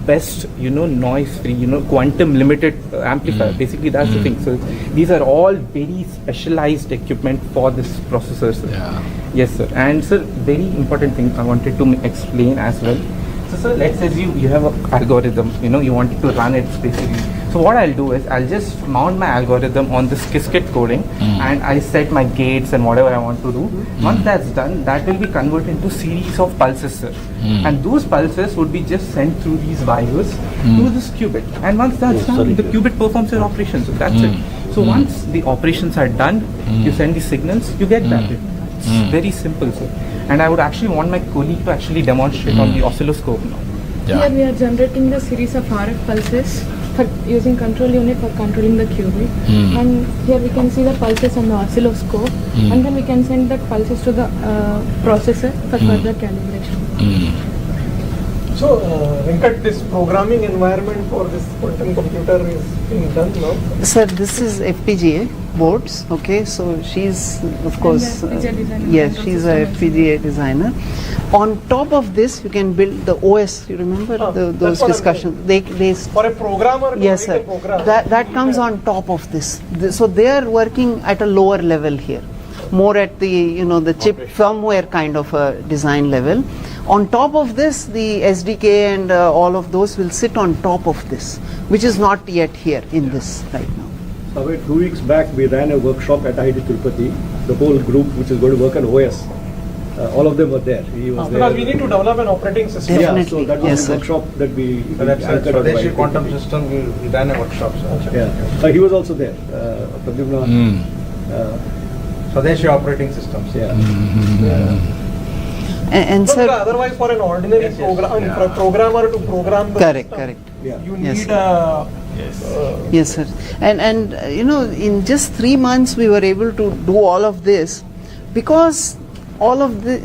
best, noise-free, quantum limited amplifier. Basically, that's the thing. So these are all very specialized equipment for this processor, sir. Yeah. Yes, sir. And sir, very important thing I wanted to explain as well. So sir, let's assume you have an algorithm, you wanted to run it basically. So what I'll do is I'll just mount my algorithm on this Qiskit coding and I set my gates and whatever I want to do. Once that's done, that will be converted into series of pulses, sir. And those pulses would be just sent through these wires to this qubit. And once that's done, the qubit performs your operations. So that's it. So once the operations are done, you send the signals, you get that. It's very simple, sir. And I would actually want my colleague to actually demonstrate on the oscilloscope now. Yeah. Here we are generating the series of RF pulses for using control unit for controlling the qubit. And here we can see the pulses on the oscilloscope. And then we can send the pulses to the processor for further calibration. So, Venkat, this programming environment for this quantum computer is being done now? Sir, this is FPGA boards, okay, so she's, of course, yes, she's a FPGA designer. On top of this, you can build the OS, you remember those discussions? They for a programmer to yes, write sir. a program. That comes on top of this. So they are working at a lower level here, more at the, the chip firmware kind of a design level. On top of this, the SDK and all of those will sit on top of this, which is not yet here in this right now. So 2 weeks back, we ran a workshop at IIT Tirupati. The whole group, which is going to work on OS, all of them were there. He was there. Because we need to develop an operating system. Definitely. Yeah, so that was Yes, the sir. workshop that we So that's anchored on Swadeshi IIT. quantum system. We ran a workshop. So. Yeah, he was also there. Pradyumna. Swadeshi operating systems. Yeah. And So, sir, otherwise, for an ordinary program, for a programmer to program the correct, system, correct. Yeah. you Yes, need a Yes, sir. And in just 3 months we were able to do all of this because all of the,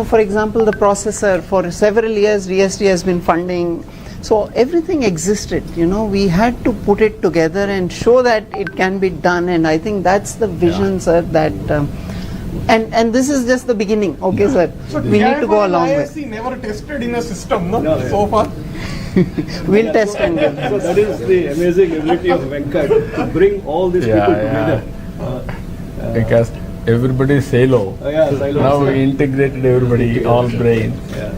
for example, the processor for several years DST has been funding. So everything existed, we had to put it together and show that it can be done. And I think that's the vision, sir, that and this is just the beginning, okay, sir. So we need to go a long way. ISC never tested in a system, no? No, yeah. So far. We'll test and give. So that is the amazing ability of Venkat to bring all these people together. Because everybody is silo. Silos. Now we integrated everybody, all brain. Yeah.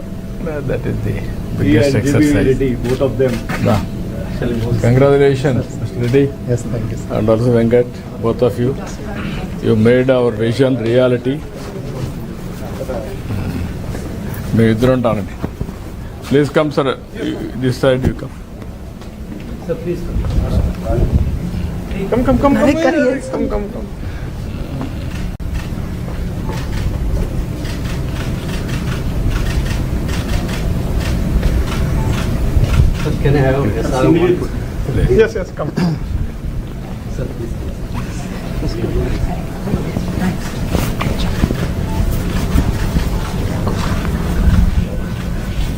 That is the He biggest and JB exercise. Reddy, both of them. Congratulations, Mr. Reddy. Yes, thank you. And also Venkat, both of you. You made our vision reality. Please come, sir. This side you come. Come. Come. Can I have Yes, come.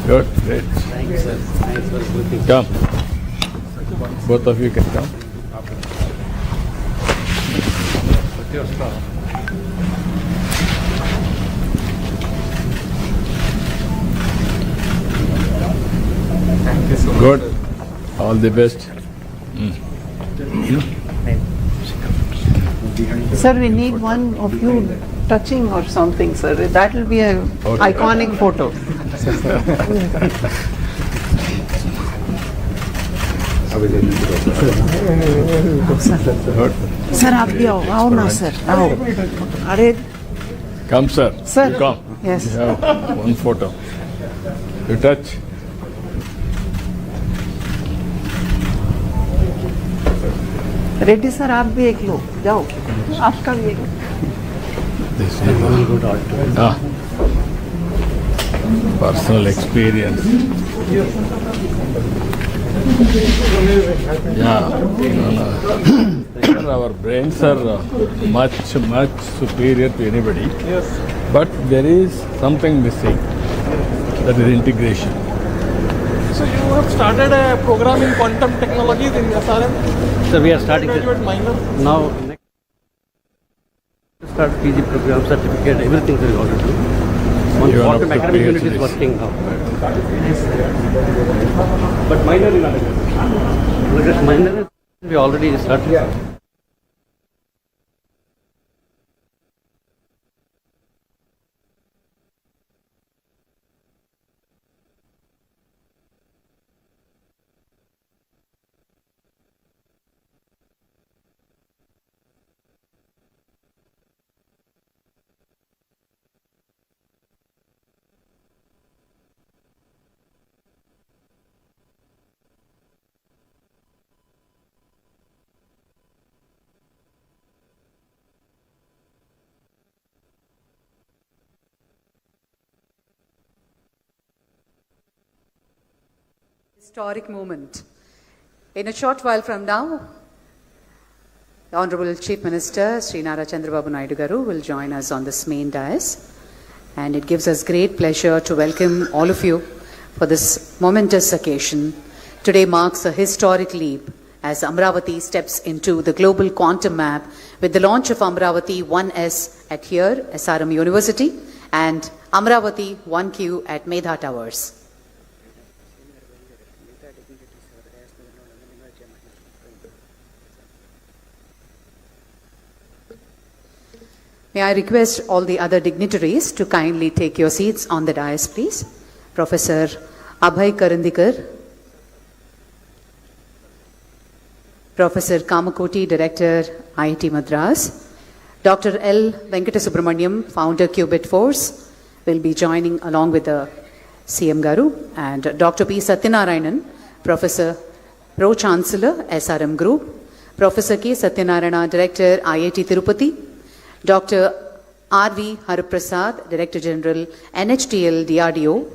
Good, great. Come. Both of you can come. Thank you so much. Good. All the best. Sir, we need one of you touching or something, sir. That will be an iconic photo. Sir, आप भी आओ ना sir, आओ. अरे, Come, sir. Sir. You come. Yes. You have one photo. You touch. Reddy sir आप भी एक लो, जाओ. आपका भी एक. This is personal experience. Yeah. Our brains are much superior to anybody. Yes. But there is something missing. That is integration. So you have started a program in quantum technologies in SRM? So we are starting Graduate minor? now. Next start PG program, certificate, everything we are going to do. What the academic unit is working now. But minor in undergraduate. Minor we already started. Historic moment. In a short while from now, the Honorable Chief Minister Sri Nara Chandrababu Naidu Garu will join us on this main dais, and it gives us great pleasure to welcome all of you for this momentous occasion. Today marks a historic leap as Amaravati steps into the global quantum map with the launch of Amaravati 1S at here, SRM University, and Amaravati 1Q at Medha Towers. May I request all the other dignitaries to kindly take your seats on the dais, please. Professor Abhay Karandikar, Professor Kamakoti, Director, IIT Madras, Dr. L. Venkatasubramaniam, Founder, Qubit Force, will be joining along with the CM Garu, and Dr. P. Satyanarayanan, Professor, Pro-Chancellor, SRM Group, Professor K. Satyanarayana, Director, IIT Tirupati, Dr. R.V. Haraprasad, Director General, NHTL DRDO,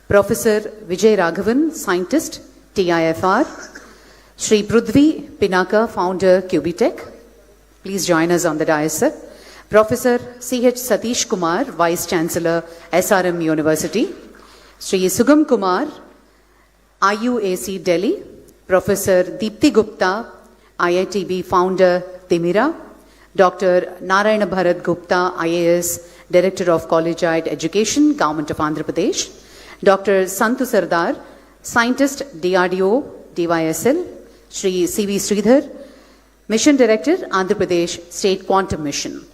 Professor Vijay Raghavan, Scientist, TIFR, Shri Prudvi Pinaka, Founder, QBTech. Please join us on the dais, sir. Professor C.H. Satish Kumar, Vice Chancellor, SRM University, Shri Sugam Kumar, IUAC Delhi, Professor Deepthi Gupta, IITB Founder, Timira, Dr. Narayana Bharat Gupta, IAS, Director of Collegiate Education, Government of Andhra Pradesh, Dr. Santu Sardar, Scientist, DRDO, DYSL, Shri C.V. Sridhar, Mission Director, Andhra Pradesh State Quantum Mission.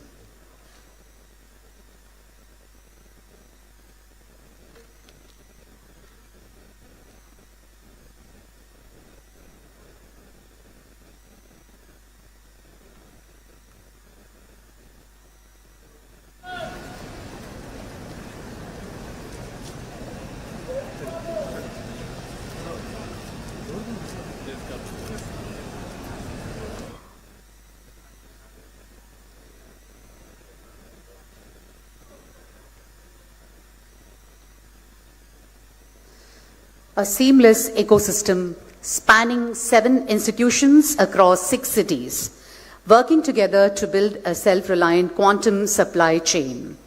A seamless ecosystem spanning 7 institutions across 6 cities, working together to build a self-reliant quantum supply chain.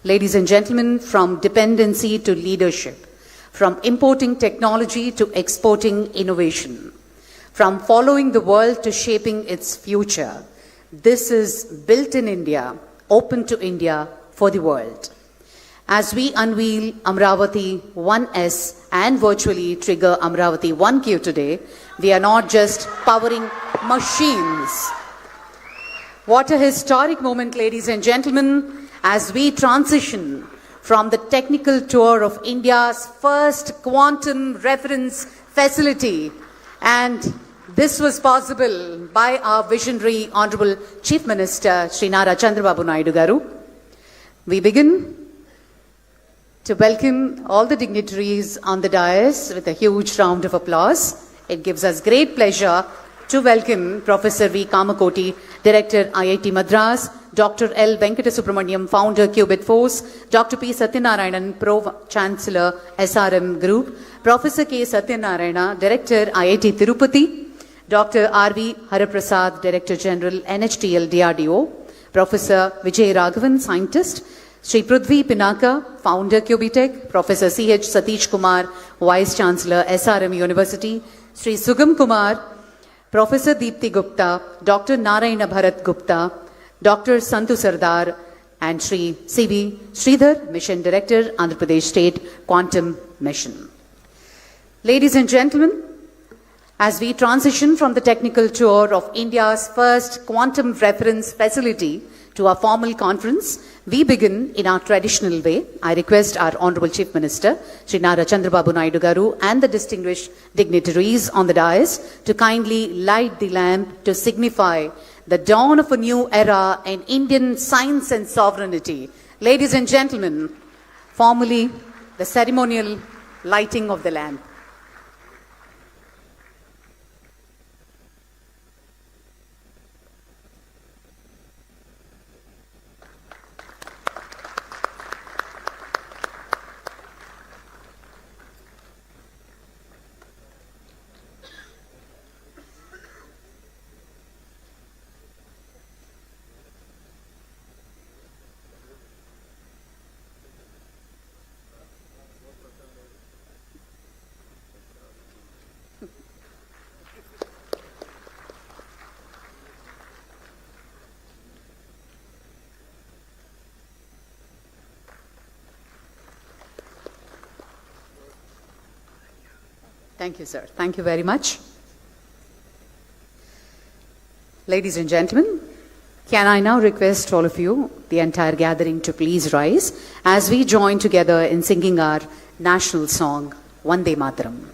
Ladies and gentlemen, from dependency to leadership, from importing technology to exporting innovation, from following the world to shaping its future, this is built in India, open to India for the world. As we unveil Amaravati 1S and virtually trigger Amaravati 1Q today, we are not just powering machines. What a historic moment, ladies and gentlemen, as we transition from the technical tour of India's first quantum reference facility. And this was possible by our visionary Honorable Chief Minister, Sri Nara Chandrababu Naidu Garu. We begin to welcome all the dignitaries on the dais with a huge round of applause. It gives us great pleasure to welcome Professor V. Kamakoti, Director, IIT Madras, Dr. L. Venkatasubramaniam, Founder, Qubit Force, Dr. P. Satyanarayanan, Pro-Chancellor, SRM Group, Professor K. Satyanarayana, Director, IIT Tirupati, Dr. R.V. Haraprasad, Director General, NHTL DRDO, Professor Vijay Raghavan, Scientist, Shri Prudvi Pinaka, Founder, QBTech, Professor C.H. Satish Kumar, Vice Chancellor, SRM University, Shri Sugam Kumar, Professor Deepthi Gupta, Dr. Narayana Bharat Gupta, Dr. Santu Sardar, and Sri C.V. Sridhar, Mission Director, Andhra Pradesh State Quantum Mission. Ladies and gentlemen, as we transition from the technical tour of India's first quantum reference facility to our formal conference, we begin in our traditional way. I request our Honorable Chief Minister, Shri Nara Chandrababu Naidu Garu, and the distinguished dignitaries on the dais to kindly light the lamp to signify the dawn of a new era in Indian science and sovereignty. Ladies and gentlemen, formally the ceremonial lighting of the lamp. Thank you, sir. Thank you very much. Ladies and gentlemen, can I now request all of you, the entire gathering, to please rise as we join together in singing our national song, Vande Mataram.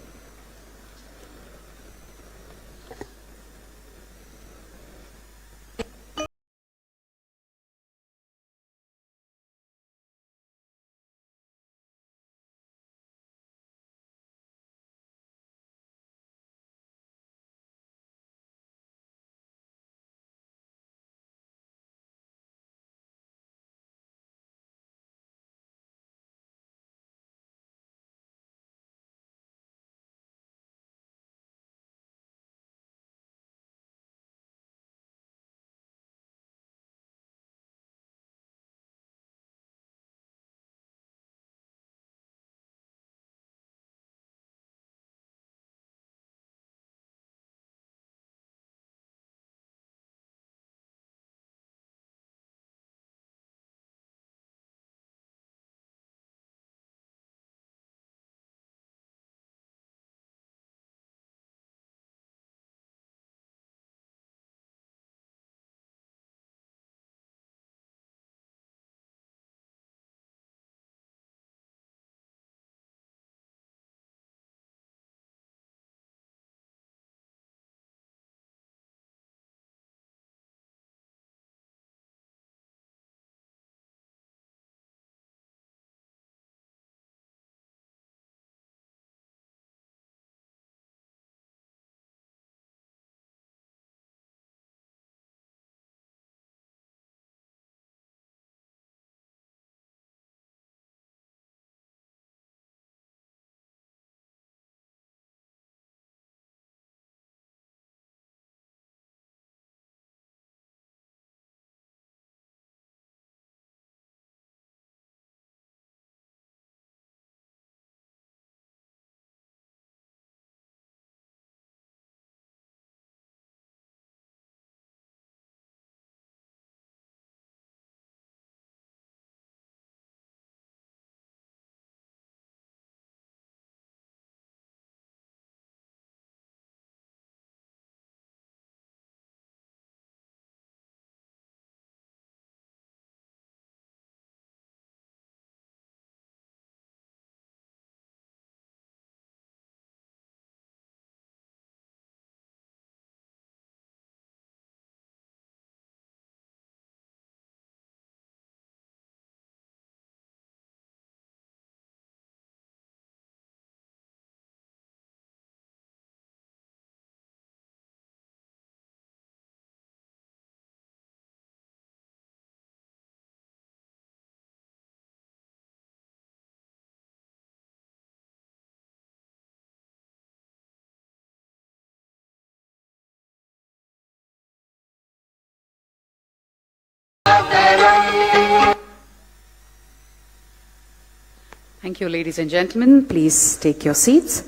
Thank you, ladies and gentlemen. Please take your seats.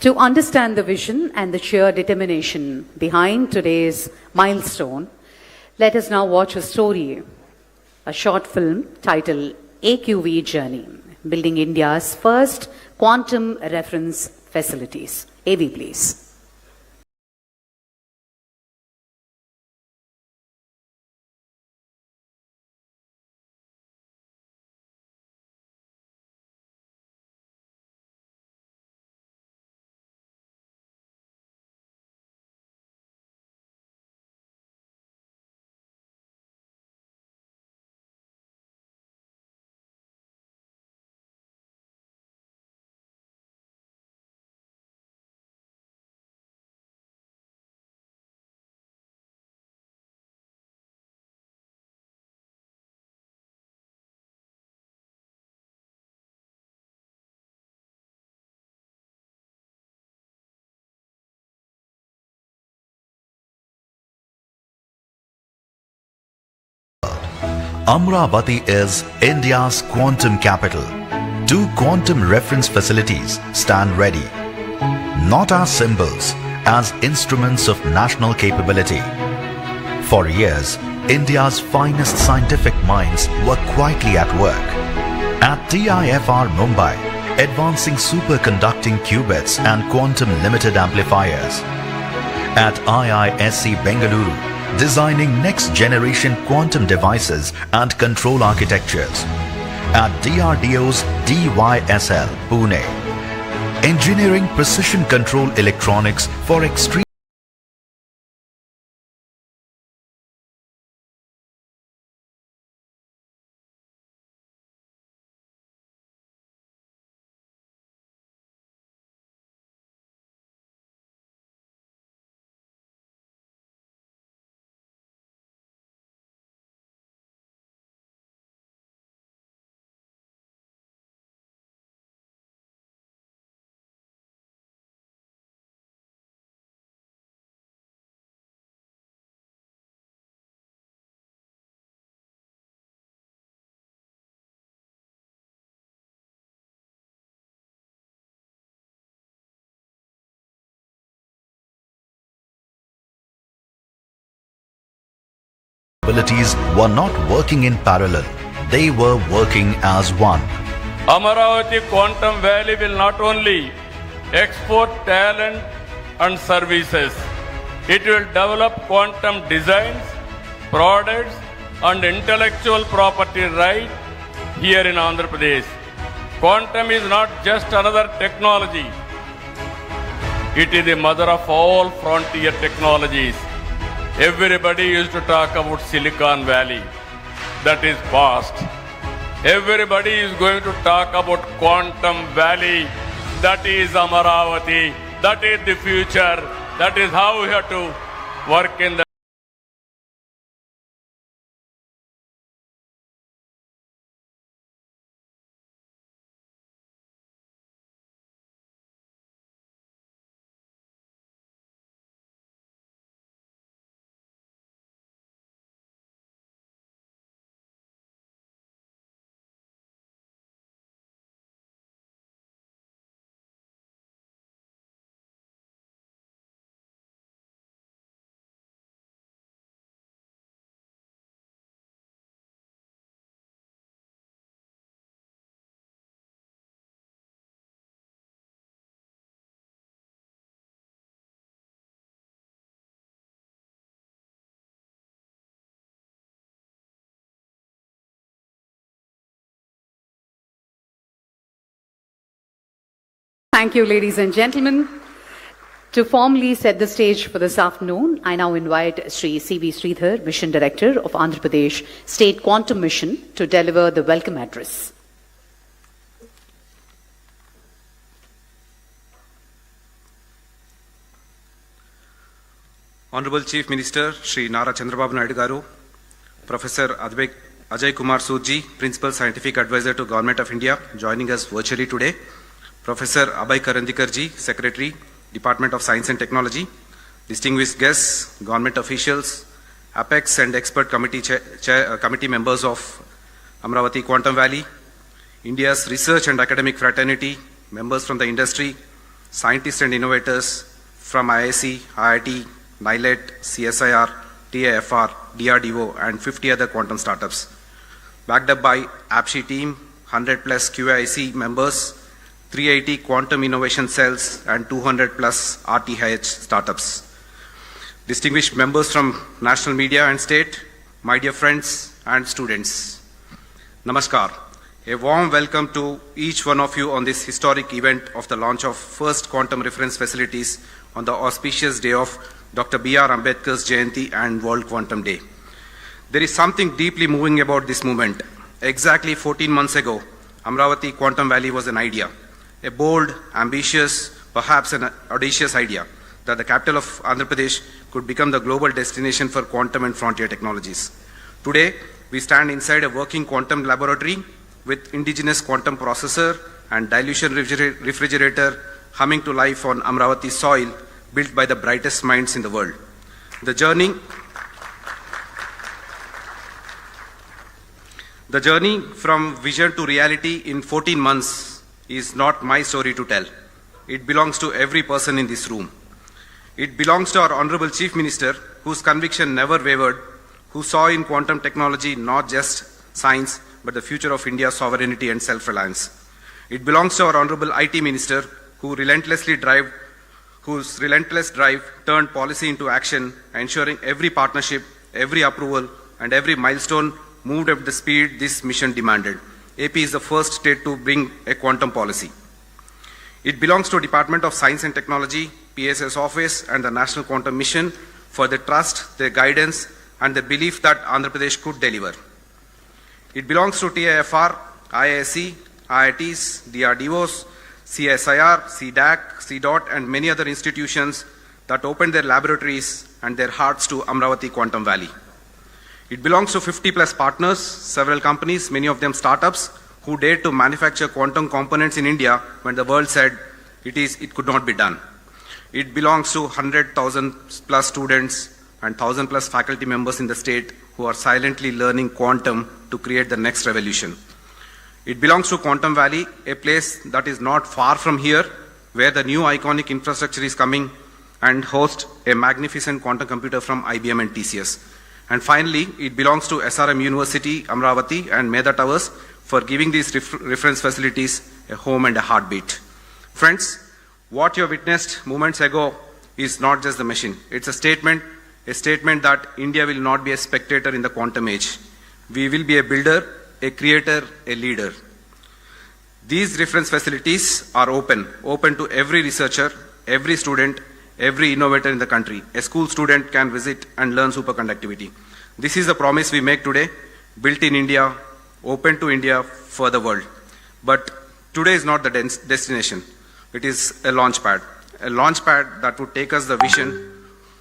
To understand the vision and the sheer determination behind today's milestone, Let us now watch a story, a short film titled AQV Journey, Building India's First Quantum Reference Facilities. AV, please. Amaravati is India's quantum capital. 2 quantum reference facilities stand ready, not as symbols, as instruments of national capability. For years, India's finest scientific minds were quietly at work. At TIFR Mumbai, advancing superconducting qubits and quantum limited amplifiers. At IISc Bengaluru, designing next-generation quantum devices and control architectures. At DRDO's DYSL, Pune, engineering precision control electronics for extreme abilities were not working in parallel. They were working as one. Amaravati Quantum Valley will not only export talent and services, it will develop quantum designs, products and intellectual property right here in Andhra Pradesh. Quantum is not just another technology. It is the mother of all frontier technologies. Everybody used to talk about Silicon Valley. That is past. Everybody is going to talk about Quantum Valley. That is Amaravati. That is the future. That is how we have to work in the Thank you, ladies and gentlemen. To formally set the stage for this afternoon, I now invite Sri C.V. Sridhar, Mission Director of Andhra Pradesh State Quantum Mission, to deliver the welcome address. Honorable Chief Minister Sri Nara Chandrababu Naidu Garu, Professor Ajay Kumar Soodji, Principal Scientific Advisor to Government of India, joining us virtually today. Professor Abhay Karandikarji, Secretary, Department of Science and Technology, distinguished guests, government officials, Apex and expert committee members of Amaravati Quantum Valley, India's research and academic fraternity, members from the industry, scientists and innovators from IISc, IIT, NILET, CSIR, TIFR, DRDO, and 50 other quantum startups. Backed up by AppShe team, 100 plus QIC members, 380 quantum innovation cells, and 200 plus RTH startups. Distinguished members from national media and state, my dear friends and students, Namaskar. A warm welcome to each one of you on this historic event of the launch of first quantum reference facilities on the auspicious day of Dr. B.R. Ambedkar's Jayanti and World Quantum Day. There is something deeply moving about this movement. Exactly 14 months ago, Amaravati Quantum Valley was an idea, a bold, ambitious, perhaps an audacious idea that the capital of Andhra Pradesh could become the global destination for quantum and frontier technologies. Today, we stand inside a working quantum laboratory with indigenous quantum processor and dilution refrigerator humming to life on Amaravati soil, built by the brightest minds in the world. The journey from vision to reality in 14 months is not my story to tell. It belongs to every person in this room. It belongs to our Honorable Chief Minister, whose conviction never wavered, who saw in quantum technology not just science, but the future of India's sovereignty and self-reliance. It belongs to our Honorable IT Minister, whose relentless drive turned policy into action, ensuring every partnership, every approval, and every milestone moved at the speed this mission demanded. AP is the first state to bring a quantum policy. It belongs to Department of Science and Technology, PSS Office, and the National Quantum Mission for their trust, their guidance, and the belief that Andhra Pradesh could deliver. It belongs to TIFR, IISc, IITs, DRDOs, CSIR, CDAC, CDOT, and many other institutions that opened their laboratories and their hearts to Amaravati Quantum Valley. It belongs to 50 plus partners, several companies, many of them startups, who dared to manufacture quantum components in India when the world said it could not be done. It belongs to 100,000 plus students and 1,000 plus faculty members in the state who are silently learning quantum to create the next revolution. It belongs to Quantum Valley, a place that is not far from here, where the new iconic infrastructure is coming and hosts a magnificent quantum computer from IBM and TCS. And finally, it belongs to SRM University, Amaravati, and Meda Towers for giving these reference facilities a home and a heartbeat. Friends, what you witnessed moments ago is not just the machine. It's a statement that India will not be a spectator in the quantum age. We will be a builder, a creator, a leader. These reference facilities are open to every researcher, every student, every innovator in the country. A school student can visit and learn superconductivity. This is the promise we make today, built in India, open to India for the world. But today is not the destination. It is a launch pad that would take us the vision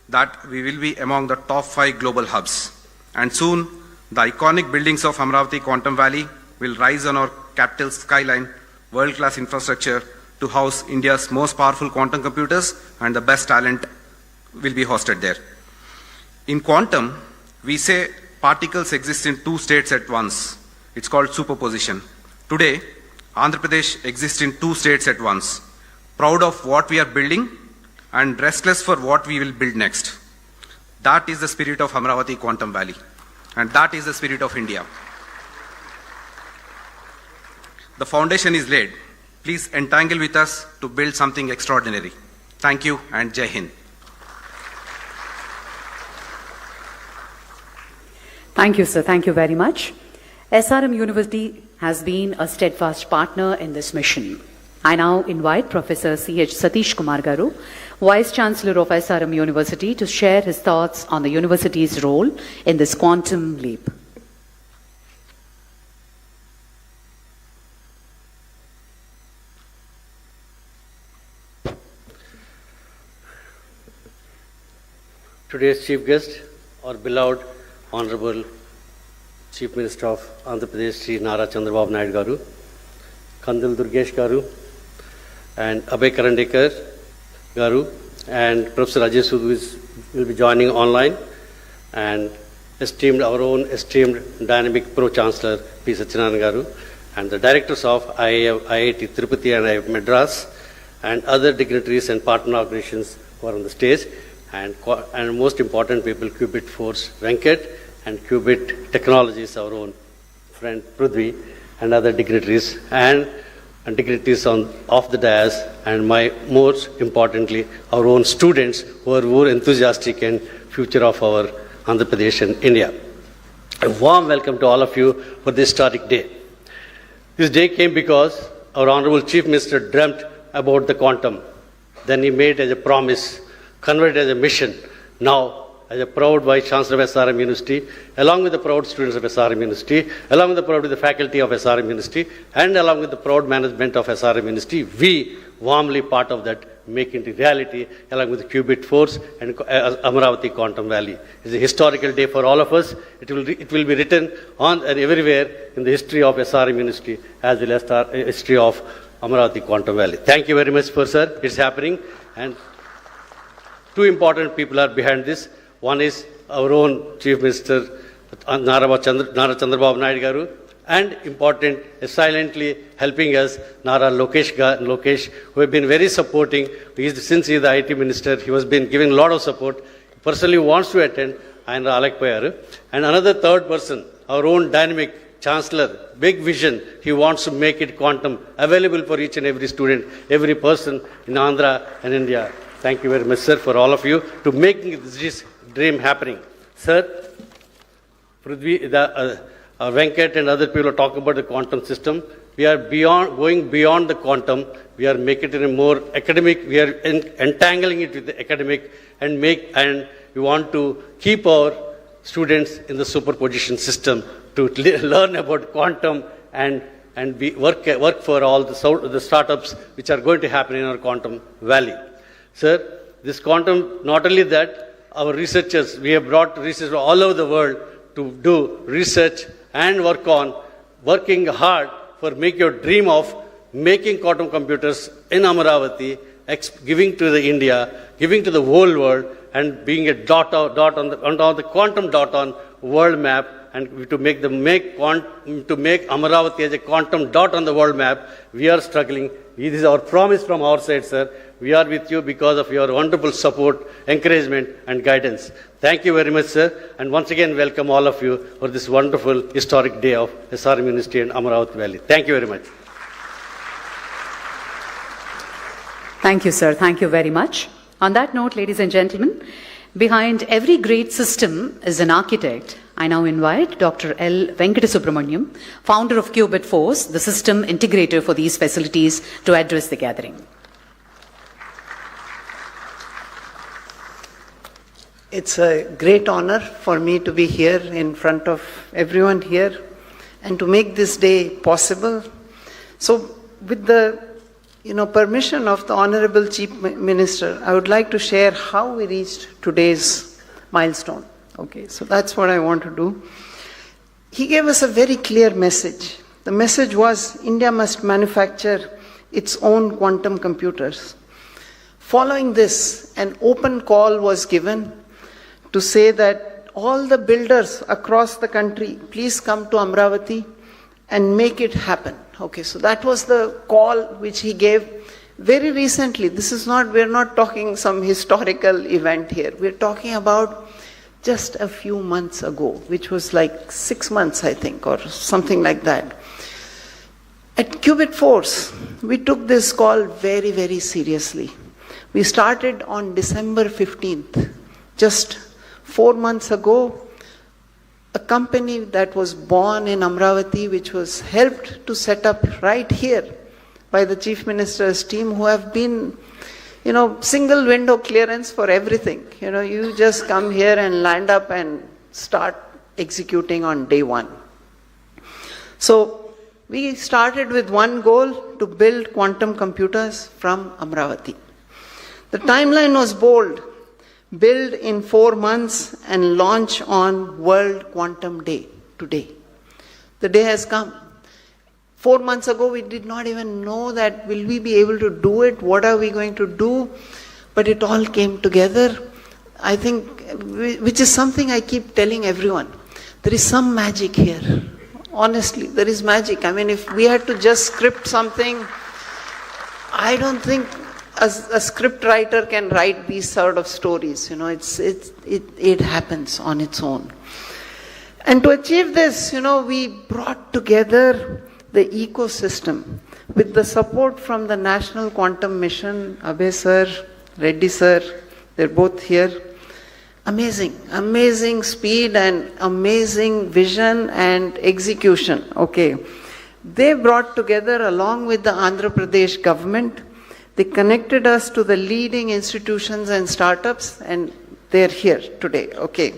that we will be among the top 5 global hubs. And soon, the iconic buildings of Amaravati Quantum Valley will rise on our capital skyline, world-class infrastructure to house India's most powerful quantum computers, and the best talent will be hosted there. In quantum, we say particles exist in 2 states at once. It's called superposition. Today, Andhra Pradesh exists in 2 states at once. Proud of what we are building and restless for what we will build next. That is the spirit of Amaravati Quantum Valley. And that is the spirit of India. The foundation is laid. Please entangle with us to build something extraordinary. Thank you and Jai Hind. Thank you, sir. Thank you very much. SRM University has been a steadfast partner in this mission. I now invite Professor C.H. Satish Kumar Garu, Vice Chancellor of SRM University, to share his thoughts on the university's role in this quantum leap. Today's chief guest, our beloved Honorable Chief Minister of Andhra Pradesh, Sri Nara Chandrababu Naidu Garu, Kandil Durgesh Garu, and Abhay Karandekar Garu, and Professor Rajesh will be joining online, and our own esteemed dynamic Pro-Chancellor P. Satyanarayana Garu, and the directors of IIT Tirupati and IIT Madras, and other dignitaries and partner organizations who are on the stage. and most important people, Qubit Force, Venkat, and Qubit Technologies, our own friend Prithvi, and other dignitaries, and dignitaries off the dais, and most importantly, our own students who are more enthusiastic and future of our Andhra Pradesh and India. A warm welcome to all of you for this historic day. This day came because our Honorable Chief Minister dreamt about the quantum. Then he made as a promise, converted as a mission. Now, as a proud Vice Chancellor of SRM University, along with the proud students of SRM University, along with the proud faculty of SRM University, and along with the proud management of SRM University, we warmly part of that, make it reality, along with the Qubit Force and Amaravati Quantum Valley. It's a historical day for all of us. It will be written on and everywhere in the history of SRM University, as well as the history of Amaravati Quantum Valley. Thank you very much, sir. It's happening, and two important people are behind this. One is our own Chief Minister Nara Chandrababu Naidu Garu, and important, silently helping us, Nara Lokesh, who have been very supporting. Since he is the IT Minister, he has been giving a lot of support. Personally wants to attend, and Alak Payar. And another third person, our own dynamic Chancellor, big vision. He wants to make it quantum available for each and every student, every person in Andhra and India. Thank you very much, sir, for all of you to making this dream happening. Sir, Prithvi, Venkat and other people are talking about the quantum system. We are going beyond the quantum. We are making it in a more academic. We are entangling it with the academic, and we want to keep our students in the superposition system to learn about quantum and work for all the startups which are going to happen in our quantum valley. Sir, this quantum, not only that, our researchers, we have brought researchers all over the world to do research and working hard for make your dream of making quantum computers in Amaravati, giving to the India, giving to the whole world, and being a dot on the quantum dot on world map, and to make Amaravati as a quantum dot on the world map. We are struggling. This is our promise from our side, sir. We are with you because of your wonderful support, encouragement, and guidance. Thank you very much, sir. And once again, welcome all of you for this wonderful historic day of SRM University and Amaravati Valley. Thank you very much. Thank you, sir. Thank you very much. On that note, ladies and gentlemen, behind every great system is an architect. I now invite Dr. L. Venkatasubramaniam, founder of Qubit Force, the system integrator for these facilities, to address the gathering. It's a great honor for me to be here in front of everyone here and to make this day possible. So with the permission of the Honorable Chief Minister, I would like to share how we reached today's milestone. Okay, so that's what I want to do. He gave us a very clear message. The message was India must manufacture its own quantum computers. Following this, an open call was given to say that all the builders across the country, please come to Amaravati and make it happen. Okay, so that was the call which he gave very recently. We're not talking some historical event here. We're talking about just a few months ago, which was like 6 months, I think, or something like that. At Qubit Force, we took this call very, very seriously. We started on December 15th, just 4 months ago. A company that was born in Amaravati, which was helped to set up right here by the Chief Minister's team, who have been, single window clearance for everything. You just come here and land up and start executing on day one. So we started with one goal, to build quantum computers from Amaravati. The timeline was bold. Build in 4 months and launch on World Quantum Day today. The day has come. 4 months ago, we did not even know that will we be able to do it, what are we going to do, but it all came together. I think, which is something I keep telling everyone. There is some magic here. Honestly, there is magic. I mean, if we had to just script something, I don't think a script writer can write these sort of stories. You know, it happens on its own. And to achieve this, you know, we brought together the ecosystem with the support from the National Quantum Mission, Abhay sir, Reddy sir, they're both here. Amazing speed and amazing vision and execution. Okay. They brought together along with the Andhra Pradesh government. They connected us to the leading institutions and startups, and they're here today. Okay.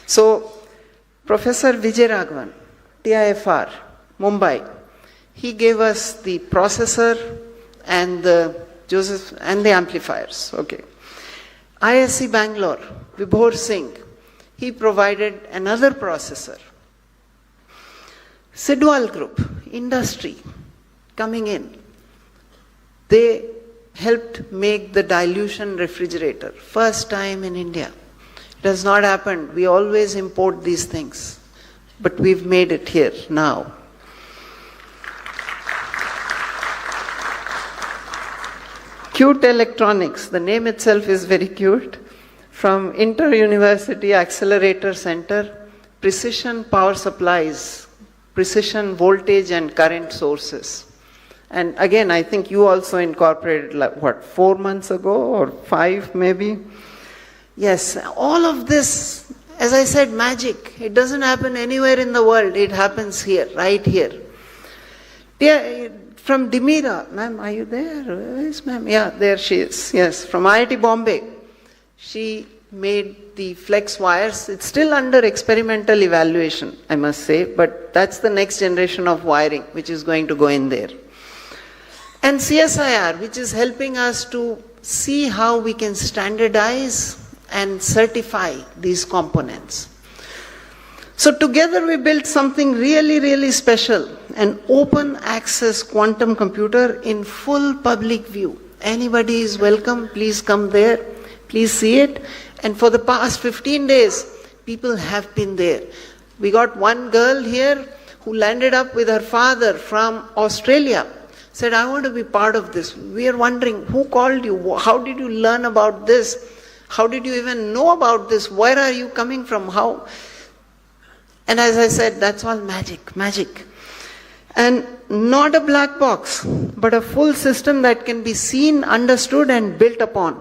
So, Professor Vijay Raghavan, TIFR, Mumbai, he gave us the processor and the amplifiers. Okay. ISC Bangalore, Vibhor Singh, he provided another processor. Sidwal Group, industry, coming in. They helped make the dilution refrigerator. First time in India. It has not happened. We always import these things. But we've made it here now. Cute Electronics, the name itself is very cute. From Inter-University Accelerator Center, precision power supplies, precision voltage and current sources. And again, I think you also incorporated, like, what, 4 months ago or 5 maybe? Yes, all of this, as I said, magic. It doesn't happen anywhere in the world. It happens here, right here. Yeah, from Dimira, ma'am, are you there? Where is ma'am? Yeah, there she is. Yes, from IIT Bombay. She made the flex wires. It's still under experimental evaluation, I must say, but that's the next generation of wiring which is going to go in there. And CSIR, which is helping us to see how we can standardize and certify these components. So together we built something really, really special, an open access quantum computer in full public view. Anybody is welcome, please come there, please see it. And for the past 15 days, people have been there. We got one girl here who landed up with her father from Australia. Said, I want to be part of this. We are wondering, who called you? How did you learn about this? How did you even know about this? Where are you coming from? How? And as I said, that's all magic. And not a black box, but a full system that can be seen, understood, and built upon.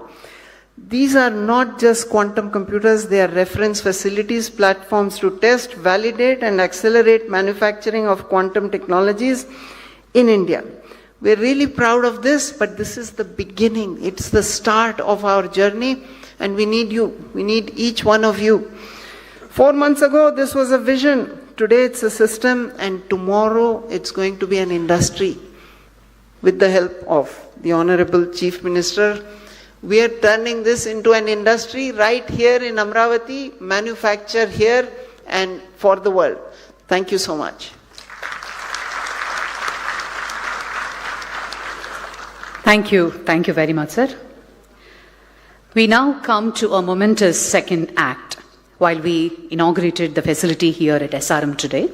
These are not just quantum computers, they are reference facilities, platforms to test, validate, and accelerate manufacturing of quantum technologies in India. We're really proud of this, but this is the beginning. It's the start of our journey, and we need you. We need each one of you. 4 months ago, this was a vision. Today, it's a system, and tomorrow, it's going to be an industry. With the help of the Honorable Chief Minister, we are turning this into an industry right here in Amaravati, manufactured here and for the world. Thank you so much. Thank you very much, sir. We now come to a momentous second act. While we inaugurated the facility here at SRM today,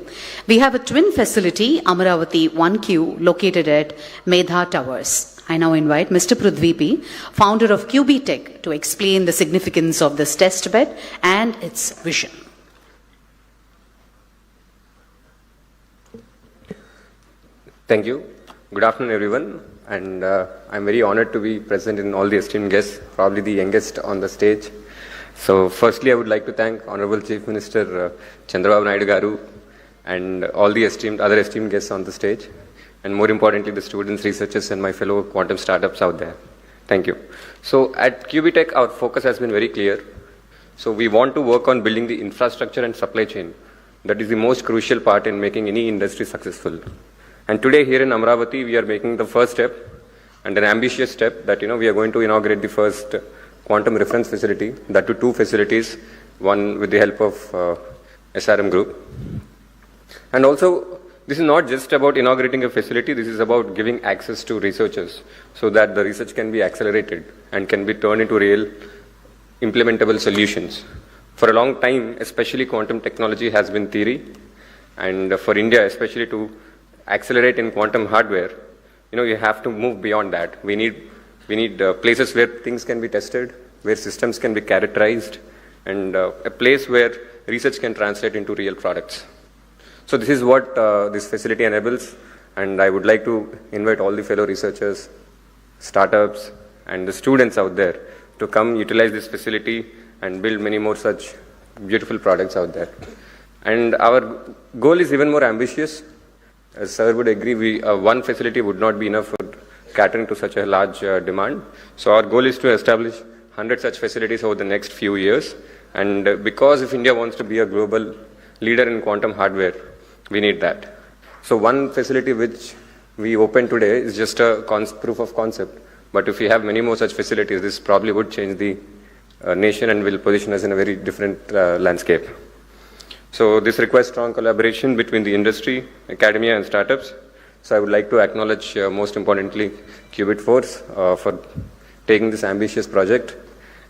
we have a twin facility, Amaravati 1Q, located at Medha Towers. I now invite Mr. Prudhvi P, founder of QB Tech, to explain the significance of this test bed and its vision. Thank you. Good afternoon, everyone. And I'm very honored to be present in all the esteemed guests, probably the youngest on the stage. So firstly, I would like to thank Honorable Chief Minister Chandrababu Naidu Garu and all the other esteemed guests on the stage, and more importantly, the students, researchers, and my fellow quantum startups out there. Thank you. So at QB Tech, our focus has been very clear. So we want to work on building the infrastructure and supply chain. That is the most crucial part in making any industry successful. And today here in Amaravati, we are making the first step and an ambitious step that, we are going to inaugurate the first quantum reference facility, that to 2 facilities, one with the help of SRM Group. And also, this is not just about inaugurating a facility, this is about giving access to researchers so that the research can be accelerated and can be turned into real implementable solutions. For a long time, especially quantum technology has been theory, and for India, especially to accelerate in quantum hardware, you have to move beyond that. We need We need places where things can be tested, where systems can be characterized, and a place where research can translate into real products. So this is what this facility enables, and I would like to invite all the fellow researchers, startups, and the students out there to come utilize this facility and build many more such beautiful products out there. And our goal is even more ambitious. As sir would agree, one facility would not be enough for catering to such a large demand. So our goal is to establish 100 such facilities over the next few years. And because if India wants to be a global leader in quantum hardware, we need that. So one facility which we opened today is just a proof of concept. But if we have many more such facilities, this probably would change the nation and will position us in a very different landscape. So this requires strong collaboration between the industry, academia, and startups. So I would like to acknowledge, most importantly, Qubit Force for taking this ambitious project.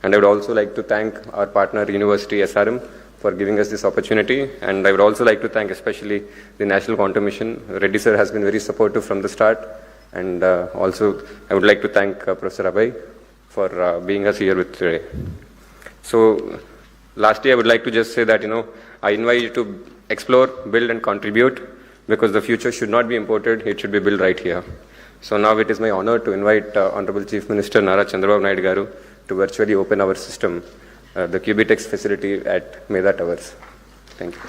And I would also like to thank our partner, University SRM, for giving us this opportunity. And I would also like to thank especially the National Quantum Mission. Reddy sir has been very supportive from the start. And also, I would like to thank Professor Abhay for being us here with today. So lastly, I would like to just say that, I invite you to explore, build, and contribute, because the future should not be imported, it should be built right here. So now it is my honor to invite Honorable Chief Minister Nara Chandrababu Naidu Garu to virtually open our system, the Qubitex facility at Medha Towers. Thank you.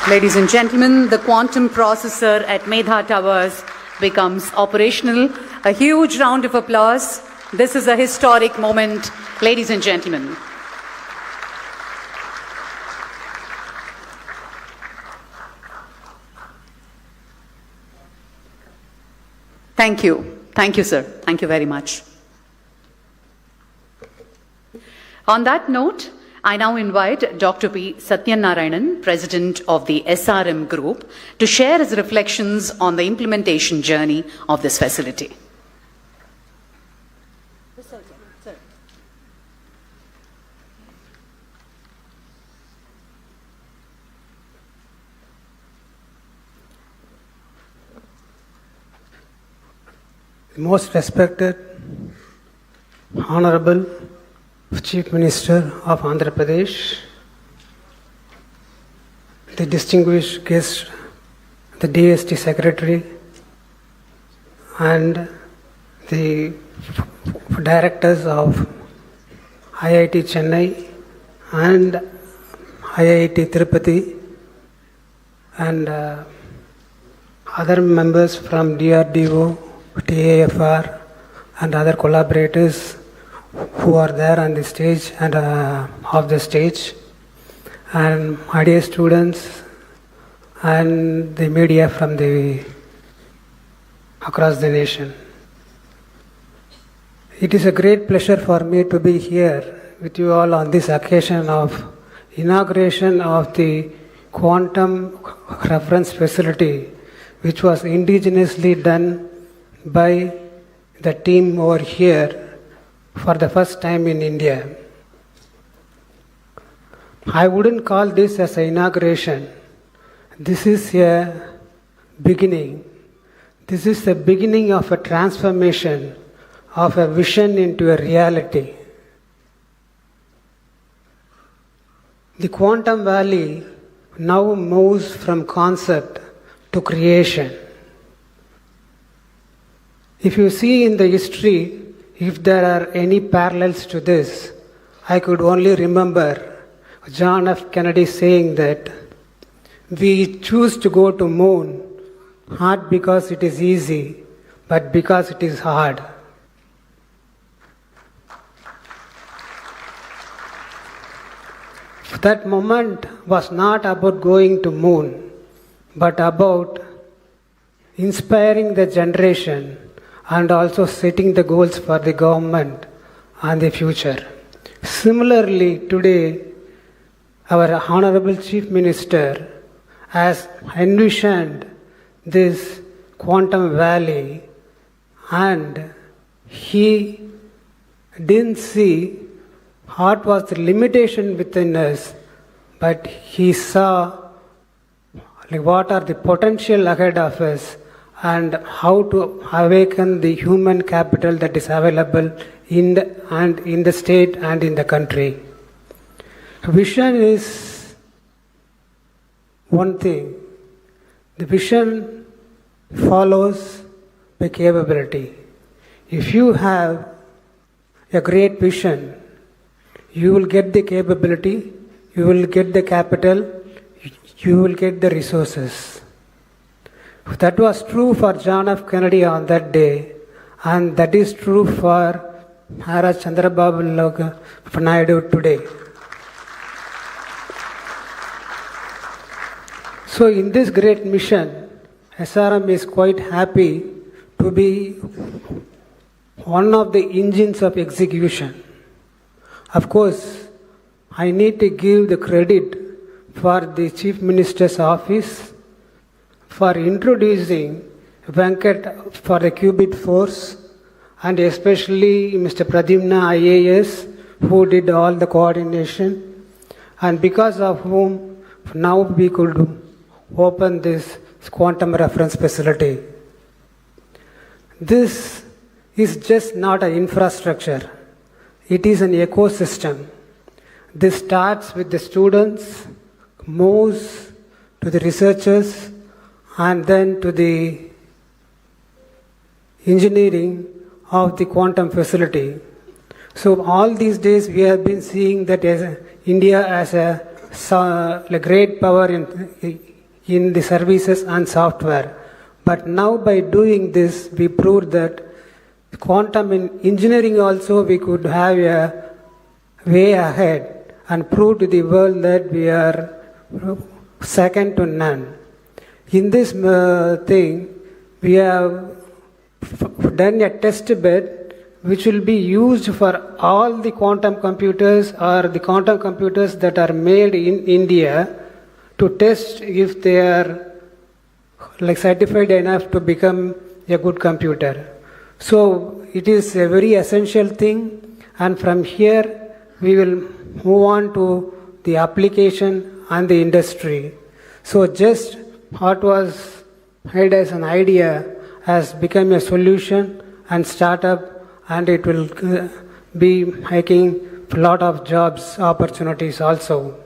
Ladies and gentlemen, the quantum processor at Medha Towers becomes operational. A huge round of applause. This is a historic moment, ladies and gentlemen. Thank you. Thank you, sir. Thank you very much. On that note, I now invite Dr. P. Satyanarayanan, President of the SRM Group, to share his reflections on the implementation journey of this facility. Most respected, Honorable Chief Minister of Andhra Pradesh, the distinguished guest, the DST Secretary, and the directors of IIT Chennai and IIT Tirupati, and other members from DRDO, TAFR, and other collaborators who are there on the stage and off the stage, and my dear students and the media from across the nation. It is a great pleasure for me to be here with you all on this occasion of inauguration of the quantum reference facility, which was indigenously done by the team over here for the first time in India. I wouldn't call this as an inauguration. This is a beginning. This is the beginning of a transformation of a vision into a reality. The Quantum Valley now moves from concept to creation. If you see in the history, if there are any parallels to this, I could only remember John F. Kennedy saying that we choose to go to moon not because it is easy, but because it is hard. That moment was not about going to moon, but about inspiring the generation and also setting the goals for the government and the future. Similarly, today, our Honorable Chief Minister has envisioned this Quantum Valley, and he didn't see what was the limitation within us, but he saw what are the potential ahead of us and how to awaken the human capital that is available in the state and in the country. Vision is one thing. The vision follows by capability. If you have a great vision, you will get the capability, you will get the capital, you will get the resources. That was true for John F. Kennedy on that day, and that is true for Maharaj Chandrababu Naidu today. So in this great mission, SRM is quite happy to be one of the engines of execution. Of course, I need to give the credit for the Chief Minister's office for introducing Venkat for the Qubit Force, and especially Mr. Pradyumna IAS, who did all the coordination, and because of whom now we could open this quantum reference facility. This is just not an infrastructure, it is an ecosystem. This starts with the students, moves to the researchers, and then to the engineering of the quantum facility. So all these days we have been seeing that as India as a great power in the services and software. But now by doing this, we proved that quantum in engineering also we could have a way ahead and prove to the world that we are second to none. In this thing, we have done a test bed which will be used for all the quantum computers or the quantum computers that are made in India to test if they are certified enough to become a good computer. So it is a very essential thing, and from here we will move on to the application and the industry. So just what was made as an idea has become a solution and startup, and it will be making a lot of jobs opportunities also.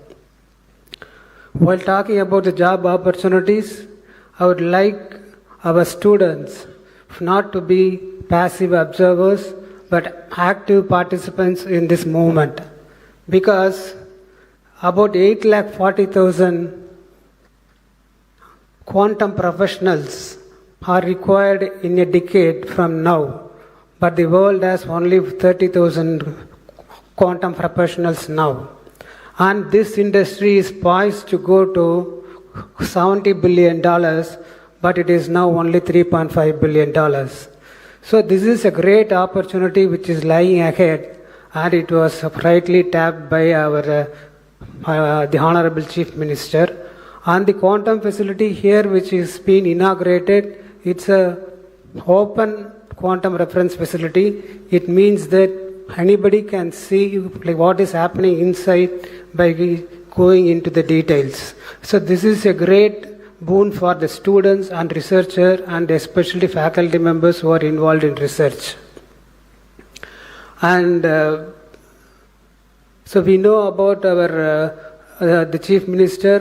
While talking about the job opportunities, I would like our students not to be passive observers but active participants in this movement, because about 840,000 quantum professionals are required in a decade from now, but the world has only 30,000 quantum professionals now. And this industry is poised to go to $70 billion, but it is now only $3.5 billion. So this is a great opportunity which is lying ahead, and it was rightly tapped by our the Honorable Chief Minister. And the quantum facility here which is being inaugurated, it's a open quantum reference facility. It means that anybody can see what is happening inside by going into the details. So this is a great boon for the students and researchers, and especially faculty members who are involved in research. And so we know about our the Chief Minister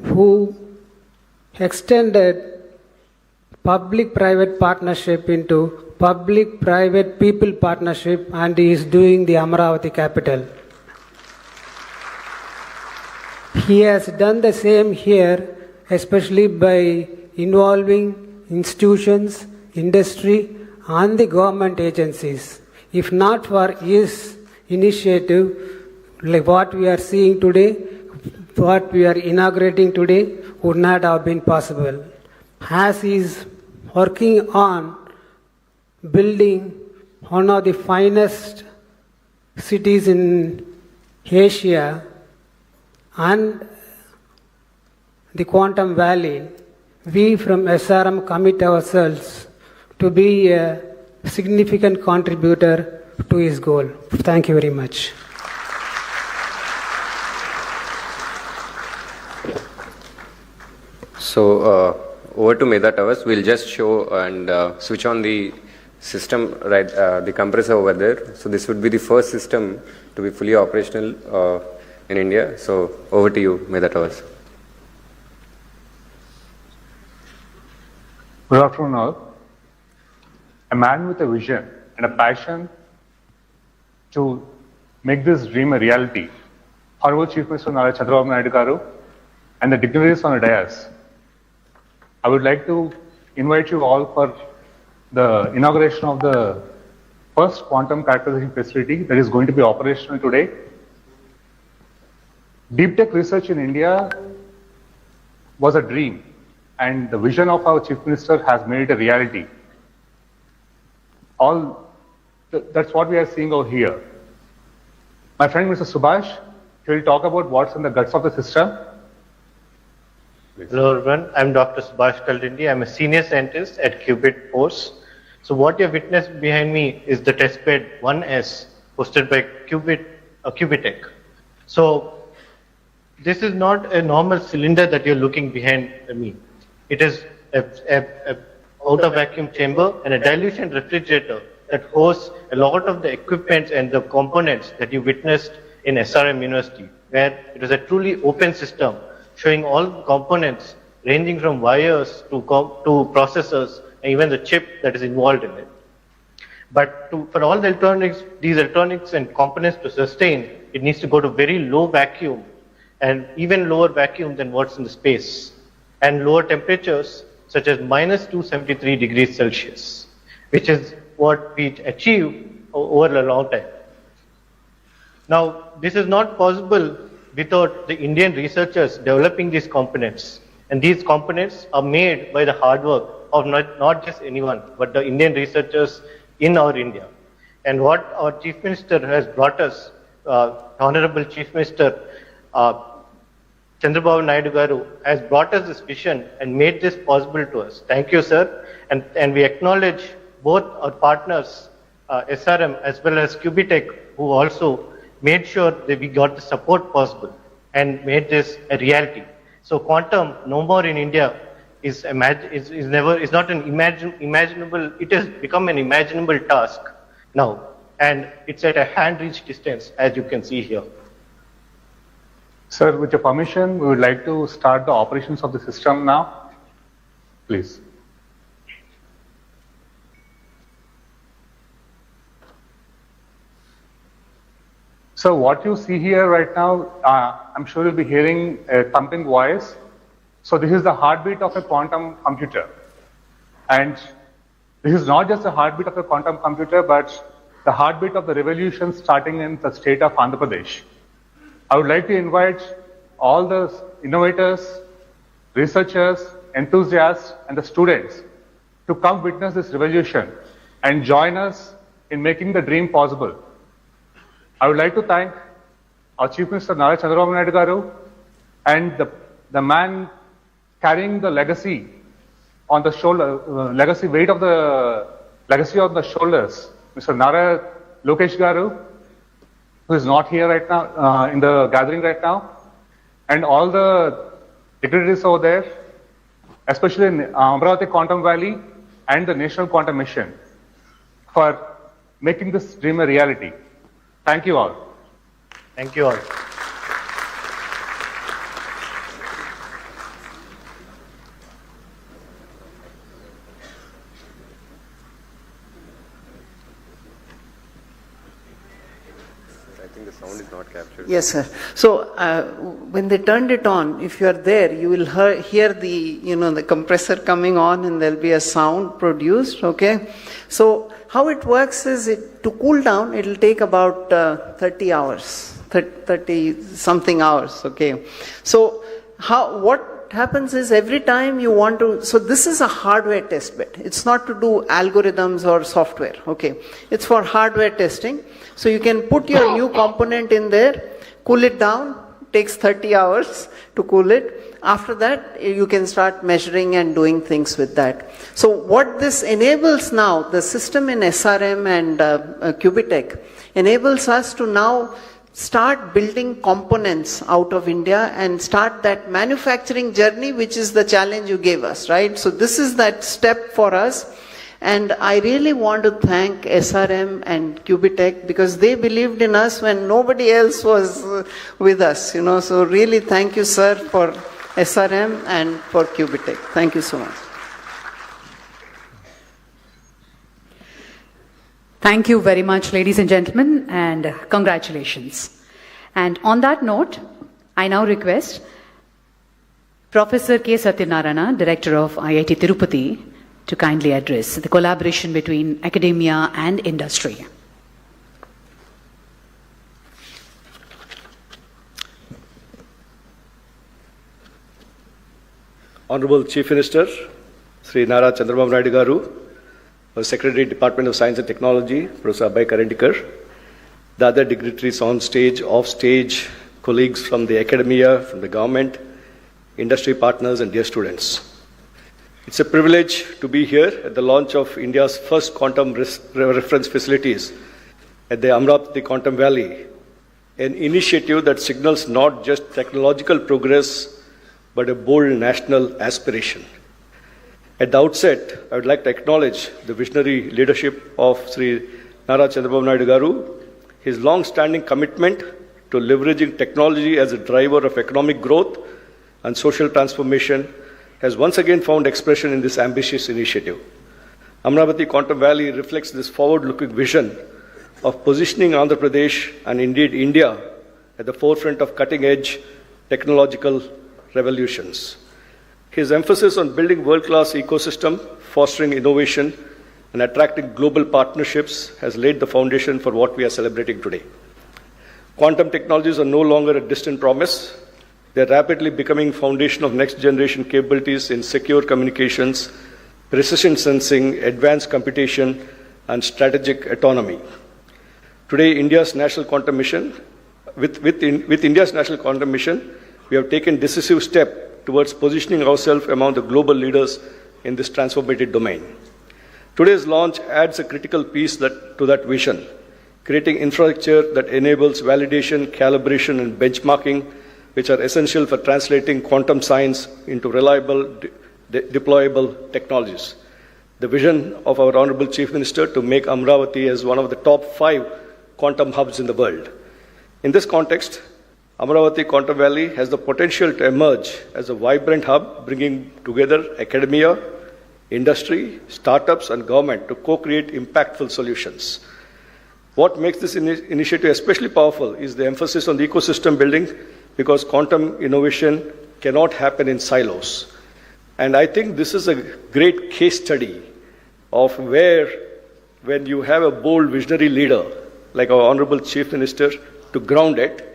who extended public-private partnership into public-private people partnership, and he is doing the Amaravati capital. He has done the same here, especially by involving institutions, industry, and the government agencies. If not for his initiative, like what we are seeing today, what we are inaugurating today, would not have been possible. As he is working on building one of the finest cities in Asia and the Quantum Valley, we from SRM commit ourselves to be a significant contributor to his goal. Thank you very much. Over to Meda Towers. We'll just show and switch on the system, right, the compressor over there. So this would be the first system to be fully operational in India. So over to you, Meda Towers. Good afternoon all. A man with a vision and a passion to make this dream a reality. Honorable Chief Minister Nara Chandrababu Naidu Garu and the dignitaries on the dais. I would like to invite you all for the inauguration of the first quantum characterization facility that is going to be operational today. Deep tech research in India was a dream, and the vision of our Chief Minister has made it a reality. That's what we are seeing over here. My friend Mr. Subhash, he will talk about what's in the guts of the system. Please. Hello everyone, I'm Dr. Subhash Kaldindi. I'm a senior scientist at Qubit Force. So what you have witnessed behind me is the testbed 1S hosted by Qubitech. So this is not a normal cylinder that you're looking behind me. It is a outer vacuum chamber and a dilution refrigerator that hosts a lot of the equipment and the components that you witnessed in SRM University, where it was a truly open system showing all components ranging from wires to processors and even the chip that is involved in it. But for all the these electronics and components to sustain, it needs to go to very low vacuum and even lower vacuum than what's in the space, and lower temperatures such as minus 273 degrees Celsius, which is what we achieve over a long time. Now, this is not possible without the Indian researchers developing these components. And these components are made by the hard work of not just anyone, but the Indian researchers in our India. And what our Chief Minister has brought us, Honorable Chief Minister Chandrababu Naidu Garu, has brought us this vision and made this possible to us. Thank you, sir. And we acknowledge both our partners, SRM as well as Qubitech, who also made sure that we got the support possible and made this a reality. So quantum, no more in India, is not an imaginable. It has become an imaginable task now, and it's at a hand-reach distance, as you can see here. Sir, with your permission, we would like to start the operations of the system now. Please. So what you see here right now, I'm sure you'll be hearing a thumping voice. So this is the heartbeat of a quantum computer. And this is not just the heartbeat of a quantum computer, but the heartbeat of the revolution starting in the state of Andhra Pradesh. I would like to invite all the innovators, researchers, enthusiasts, and the students to come witness this revolution and join us in making the dream possible. I would like to thank our Chief Minister Nara Chandrababu Naidu Garu and the man carrying the legacy on the shoulder, weight of the legacy on the shoulders, Mr. Nara Lokesh Garu, who is not here right now in the gathering right now, and all the dignitaries over there, especially in Amaravati Quantum Valley and the National Quantum Mission, for making this dream a reality. Thank you all. Thank you all. I think the sound is not captured. Yes, sir. So when they turned it on, if you are there, you will hear the compressor coming on, and there'll be a sound produced. Okay. So how it works is, to cool down, it will take about 30 hours, 30 something hours. Okay. So what happens is, every time you want to, so this is a hardware test bed. It's not to do algorithms or software. Okay. It's for hardware testing. So you can put your new component in there, cool it down, takes 30 hours to cool it. After that, you can start measuring and doing things with that. So what this enables now, the system in SRM and Qubitech enables us to now start building components out of India and start that manufacturing journey, which is the challenge you gave us, right? So this is that step for us. And I really want to thank SRM and Cubitech because they believed in us when nobody else was with us, you know. So really thank you, sir, for SRM and for Cubitech. Thank you so much. Thank you very much, ladies and gentlemen, and congratulations. And on that note, I now request Professor K. Satyanarayana, Director of IIT Tirupati, to kindly address the collaboration between academia and industry. Honorable Chief Minister, Sri Nara Chandrababu Naidu Garu, Secretary, Department of Science and Technology, Professor Abhay Karandikar, the other dignitaries on stage, off stage, colleagues from the academia, from the government, industry partners, and dear students. It's a privilege to be here at the launch of India's first quantum reference facilities at the Amaravati Quantum Valley, an initiative that signals not just technological progress, but a bold national aspiration. At the outset, I would like to acknowledge the visionary leadership of Sri Nara Chandrababu Naidu Garu, his long-standing commitment to leveraging technology as a driver of economic growth and social transformation has once again found expression in this ambitious initiative. Amaravati Quantum Valley reflects this forward-looking vision of positioning Andhra Pradesh and indeed India at the forefront of cutting-edge technological revolutions. His emphasis on building world-class ecosystem, fostering innovation, and attracting global partnerships has laid the foundation for what we are celebrating today. Quantum technologies are no longer a distant promise. They are rapidly becoming foundation of next-generation capabilities in secure communications, precision sensing, advanced computation, and strategic autonomy. Today, India's national quantum mission, with India's national quantum mission, we have taken decisive step towards positioning ourselves among the global leaders in this transformative domain. Today's launch adds a critical piece to that vision, creating infrastructure that enables validation, calibration, and benchmarking, which are essential for translating quantum science into reliable, deployable technologies. The vision of our Honorable Chief Minister to make Amaravati as one of the top 5 quantum hubs in the world. In this context, Amaravati Quantum Valley has the potential to emerge as a vibrant hub, bringing together academia, industry, startups, and government to co-create impactful solutions. What makes this initiative especially powerful is the emphasis on the ecosystem building, because quantum innovation cannot happen in silos. And I think this is a great case study of where, when you have a bold visionary leader like our Honorable Chief Minister to ground it,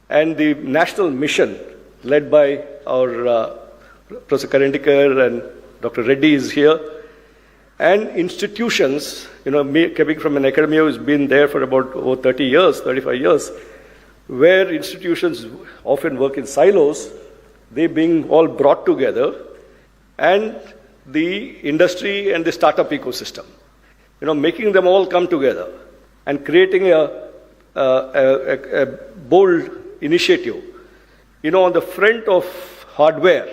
and the national mission led by our Professor Karandikar and Dr. Reddy is here, and institutions, me coming from an academia who's been there for about 30 years, 35 years, where institutions often work in silos, they being all brought together, and the industry and the startup ecosystem, making them all come together and creating a bold initiative. On the front of hardware,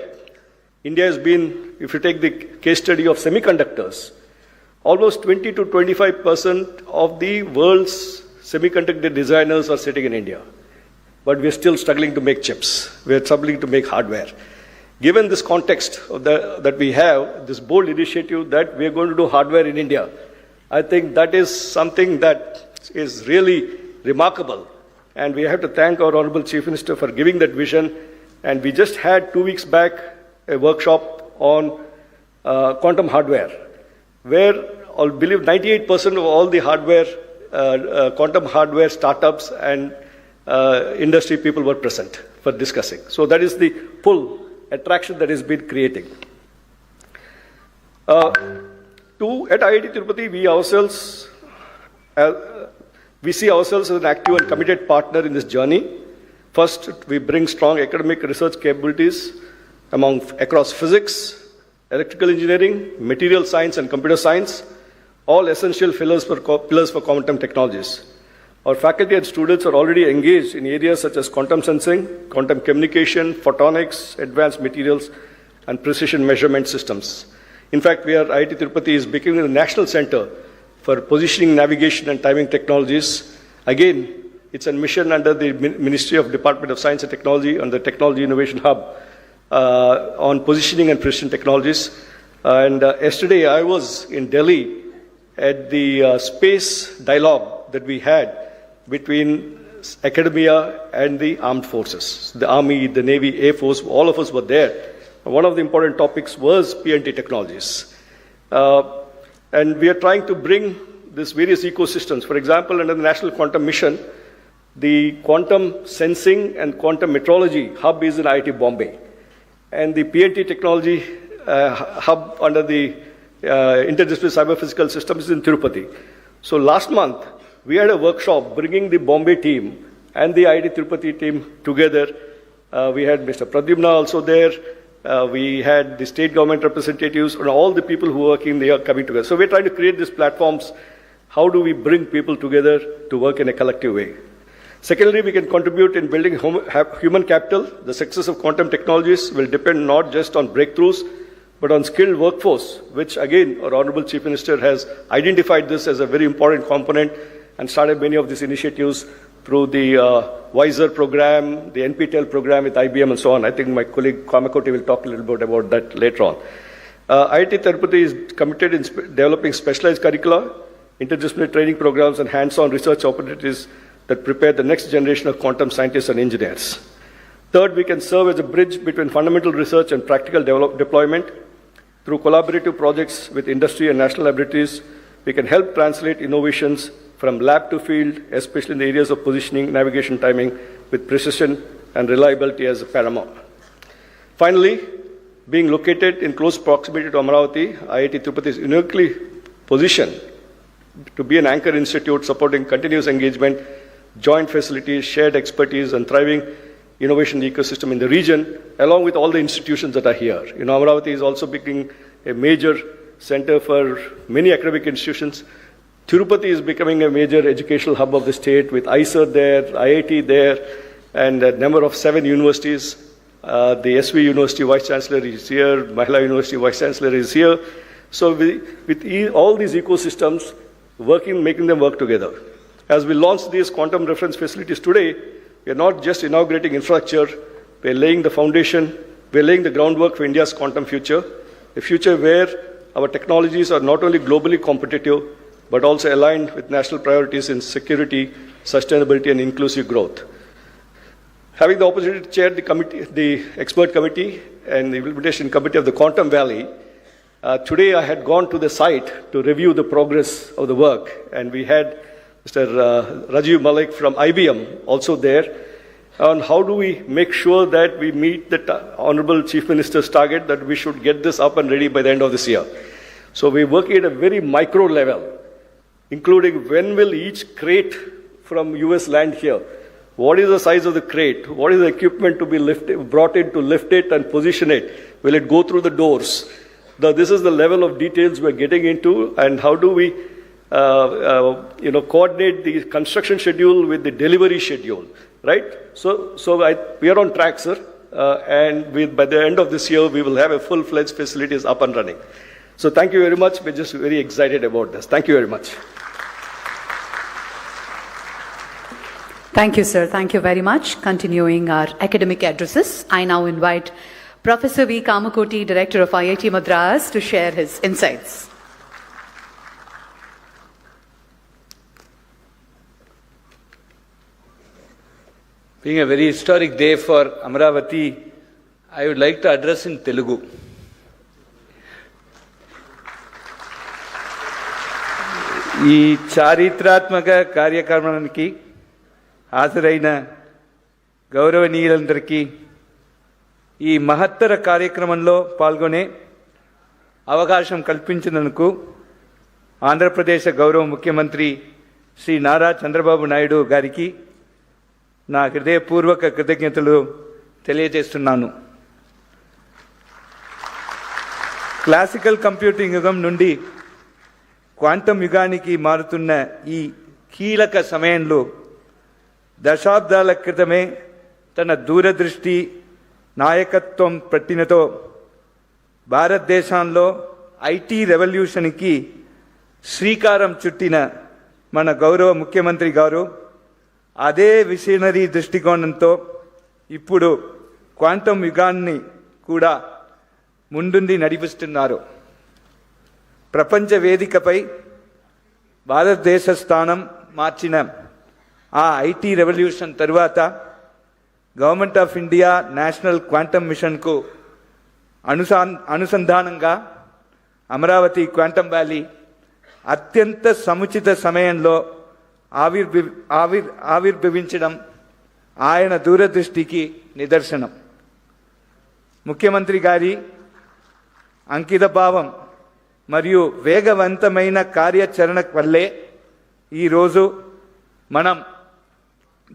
India has been, if you take the case study of semiconductors, almost 20 to 25% of the world's semiconductor designers are sitting in India. But we're still struggling to make chips. We're struggling to make hardware. Given this context that we have, this bold initiative that we're going to do hardware in India, I think that is something that is really remarkable. And we have to thank our Honorable Chief Minister for giving that vision. And we just had 2 weeks back a workshop on quantum hardware, where I believe 98% of all the hardware, quantum hardware startups and industry people were present for discussing. So that is the pull, attraction that has been creating. At IIT Tirupati, we see ourselves as an active and committed partner in this journey. First, we bring strong academic research capabilities across physics, electrical engineering, material science, and computer science, all essential pillars for quantum technologies. Our faculty and students are already engaged in areas such as quantum sensing, quantum communication, photonics, advanced materials, and precision measurement systems. In fact, IIT Tirupati is becoming a national center for positioning, navigation, and timing technologies. Again, it's a mission under the Ministry of Department of Science and Technology and the Technology Innovation Hub on positioning and precision technologies. And yesterday I was in Delhi at the space dialogue that we had between academia and the armed forces. The Army, the Navy, Air Force, all of us were there. One of the important topics was PNT technologies. And we are trying to bring these various ecosystems. For example, under the National Quantum Mission, the quantum sensing and quantum metrology hub is in IIT Bombay. And the PNT technology hub under the Interdisciplinary Cyber-Physical Systems is in Tirupati. So last month, we had a workshop bringing the Bombay team and the IIT Tirupati team together. We had Mr. Pradyumna also there. We had the state government representatives and all the people who are working there coming together. So we're trying to create these platforms. How do we bring people together to work in a collective way? Secondly, we can contribute in building human capital. The success of quantum technologies will depend not just on breakthroughs, but on skilled workforce, which again, our Honorable Chief Minister has identified this as a very important component and started many of these initiatives through the WISER program, the NPTEL program with IBM and so on. I think my colleague Kamakoti will talk a little bit about that later on. IIT Tirupati is committed in developing specialized curricula, interdisciplinary training programs, and hands-on research opportunities that prepare the next generation of quantum scientists and engineers. Third, we can serve as a bridge between fundamental research and practical deployment. Through collaborative projects with industry and national laboratories, we can help translate innovations from lab to field, especially in the areas of positioning, navigation, timing, with precision and reliability as paramount. Finally, being located in close proximity to Amaravati, IIT Tirupati is uniquely positioned to be an anchor institute supporting continuous engagement, joint facilities, shared expertise, and thriving innovation ecosystem in the region, along with all the institutions that are here. Amaravati is also becoming a major center for many academic institutions. Tirupati is becoming a major educational hub of the state with ISER there, IIT there, and a number of 7 universities. The SV University Vice Chancellor is here, Mahila University Vice Chancellor is here. So with all these ecosystems, making them work together. As we launch these quantum reference facilities today, we are not just inaugurating infrastructure, we are laying the foundation, we are laying the groundwork for India's quantum future, a future where our technologies are not only globally competitive, but also aligned with national priorities in security, sustainability, and inclusive growth. Having the opportunity to chair the expert committee and the implementation committee of the Quantum Valley, today I had gone to the site to review the progress of the work, and we had Mr. Rajiv Malik from IBM also there on how do we make sure that we meet the Honorable Chief Minister's target that we should get this up and ready by the end of this year. So we're working at a very micro level, including when will each crate from US land here, what is the size of the crate, what is the equipment to be brought in to lift it and position it, will it go through the doors. This is the level of details we're getting into, and how do we coordinate the construction schedule with the delivery schedule, right? So we are on track, sir, and by the end of this year, we will have a full-fledged facilities up and running. So thank you very much. We're just very excited about this. Thank you very much. Thank you, sir. Thank you very much. Continuing our academic addresses, I now invite Professor V. Kamakoti, Director of IIT Madras, to share his insights. Being a very historic day for Amaravati, I would like to address in Telugu. ఈ చారిత్రాత్మక కార్యక్రమానికి హాజరైన గౌరవనీయులందరికీ ఈ మహత్తర కార్యక్రమంలో పాల్గొనే అవకాశం కల్పించినందుకు ఆంధ్రప్రదేశ్ గౌరవ ముఖ్యమంత్రి శ్రీ నారా చంద్రబాబు నాయుడు గారికి నా హృదయపూర్వక కృతజ్ఞతలు తెలియజేస్తున్నాను. క్లాసికల్ కంప్యూటింగ్ యుగం నుండి క్వాంటమ్ యుగానికి మారుతున్న ఈ కీలక సమయంలో దశాబ్దాల క్రితమే తన దూరదృష్టి నాయకత్వం పట్టినతో భారతదేశంలో ఐటీ రెవల్యూషన్కి శ్రీకారం చుట్టిన మన గౌరవ ముఖ్యమంత్రి గారు అదే విజనరీ దృష్టికోణంతో ఇప్పుడు క్వాంటమ్ యుగాన్ని కూడా ముందుండి నడిపిస్తున్నారు. ప్రపంచ వేదికపై భారతదేశ స్థానం మార్చిన ఆ ఐటీ రెవల్యూషన్ తరువాత government of India national quantum మిషన్కు అనుసంధానంగా అమరావతి క్వాంటమ్ వ్యాలీ అత్యంత సముచిత సమయంలో ఆవిర్భవించడం ఆయన దూరదృష్టికి నిదర్శనం. ముఖ్యమంత్రి గారి అంకితభావం మరియు వేగవంతమైన కార్యాచరణ వల్లే ఈరోజు మనం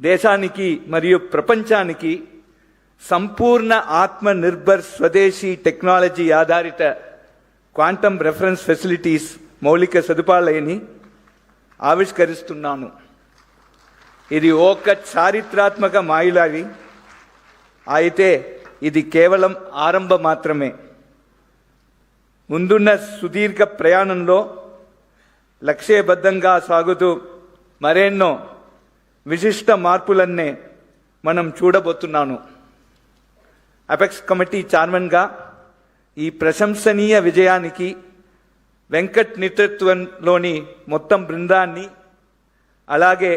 దేశానికి మరియు ప్రపంచానికి సంపూర్ణ ఆత్మనిర్భర్ స్వదేశీ టెక్నాలజీ ఆధారిత క్వాంటమ్ రెఫరెన్స్ ఫెసిలిటీస్ మౌలిక సదుపాయాలని ఆవిష్కరిస్తున్నాను. ఇది ఒక చారిత్రాత్మక మైలురాయి అయితే ఇది కేవలం ఆరంభం మాత్రమే. ముందున్న సుదీర్ఘ ప్రయాణంలో లక్ష్యబద్ధంగా సాగుతూ మరెన్నో విశిష్ట మార్పులన్నే మనం చూడబోతున్నాను. అపెక్స్ కమిటీ చైర్మన్గా ఈ ప్రశంసనీయ విజయానికి వెంకట్ నేతృత్వంలోని మొత్తం బృందాన్ని, అలాగే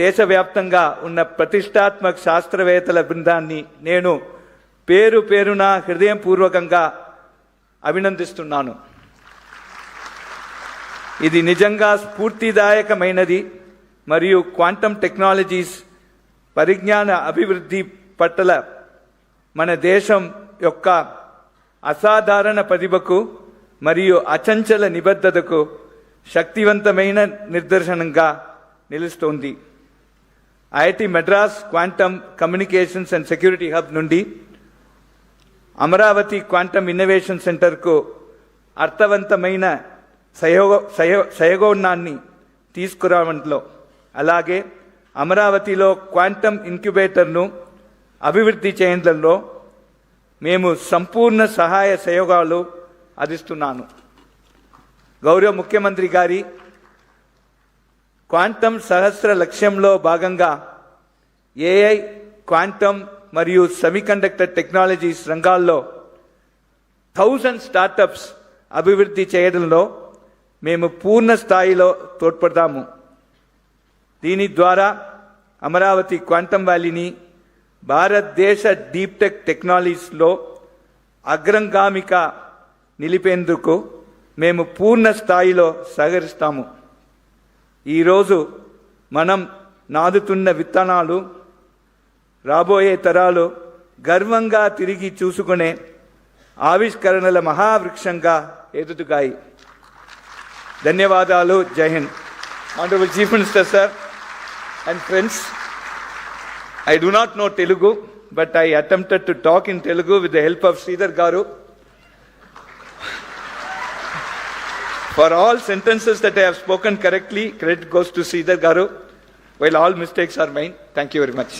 దేశవ్యాప్తంగా ఉన్న ప్రతిష్టాత్మక శాస్త్రవేత్తల బృందాన్ని నేను పేరు పేరున హృదయపూర్వకంగా అభినందిస్తున్నాను. ఇది నిజంగా స్ఫూర్తిదాయకమైనది మరియు క్వాంటమ్ టెక్నాలజీస్ పరిజ్ఞాన అభివృద్ధి పట్ల మన దేశం యొక్క అసాధారణ ప్రతిభకు మరియు అచంచల నిబద్ధతకు శక్తివంతమైన నిదర్శనంగా నిలుస్తోంది. IIT Madras quantum communications and security hub నుండి అమరావతి క్వాంటమ్ ఇన్నోవేషన్ సెంటర్కు అర్థవంతమైన సహయోగాన్ని తీసుకురావడంలో, అలాగే అమరావతిలో క్వాంటమ్ ఇంక్యుబేటర్ను అభివృద్ధి చేయడంలో మేము సంపూర్ణ సహాయ సహయోగాలు అందిస్తున్నాను. గౌరవ ముఖ్యమంత్రి గారి క్వాంటమ్ సహస్ర లక్ష్యంలో భాగంగా ఏఐ, క్వాంటమ్ మరియు సెమీకండక్టర్ టెక్నాలజీస్ రంగాల్లో 1000 స్టార్టప్స్ అభివృద్ధి చేయడంలో మేము పూర్ణ స్థాయిలో తోడ్పడతాము. దీని ద్వారా అమరావతి క్వాంటమ్ వ్యాలీని భారతదేశ డీప్ టెక్ టెక్నాలజీస్లో అగ్రగామిగా నిలిపేందుకు మేము పూర్ణ స్థాయిలో సహకరిస్తాము. ఈరోజు మనం నాదుతున్న విత్తనాలు రాబోయే తరాలు గర్వంగా తిరిగి చూసుకునే ఆవిష్కరణల మహావృక్షంగా ఎదుగుతాయి. ధన్యవాదాలు. జై Hind. Honorable Chief Minister, sir, and friends, I do not know Telugu, but I attempted to talk in Telugu with the help of Sridhar Garu. For all sentences that I have spoken correctly, credit goes to Sridhar Garu, while all mistakes are mine. Thank you very much.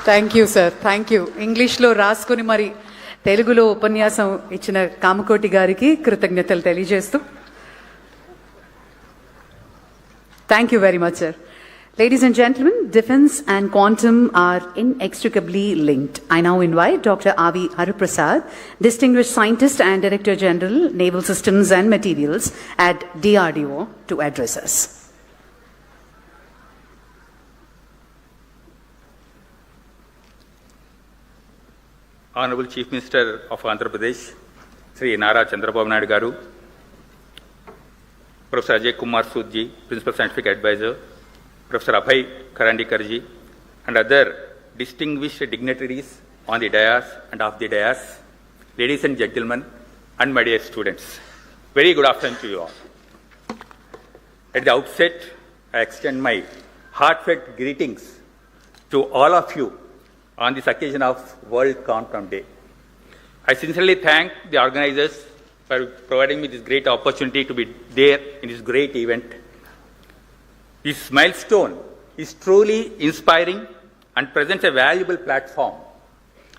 Thank you sir, thank you. ఇంగ్లీష్లో రాసుకుని మరి తెలుగులో ఉపన్యాసం ఇచ్చిన కామకోటి గారికి కృతజ్ఞతలు తెలియజేస్తూ thank you very much sir. Ladies and gentlemen, defense and quantum are inextricably linked. I now invite Dr. Avi Hariprasad, Distinguished Scientist and Director General, Naval Systems and Materials at DRDO, to address us. Honorable Chief Minister of Andhra Pradesh, Sri Nara Chandrababu Naidu Garu, Professor Ajay Kumar Sudji, Principal Scientific Advisor, Professor Abhay Karandikar ji, and other distinguished dignitaries on the dais and off the dais, ladies and gentlemen, and my dear students. Very good afternoon to you all. At the outset, I extend my heartfelt greetings to all of you on this occasion of World Quantum Day. I sincerely thank the organizers for providing me this great opportunity to be there in this great event. This milestone is truly inspiring and presents a valuable platform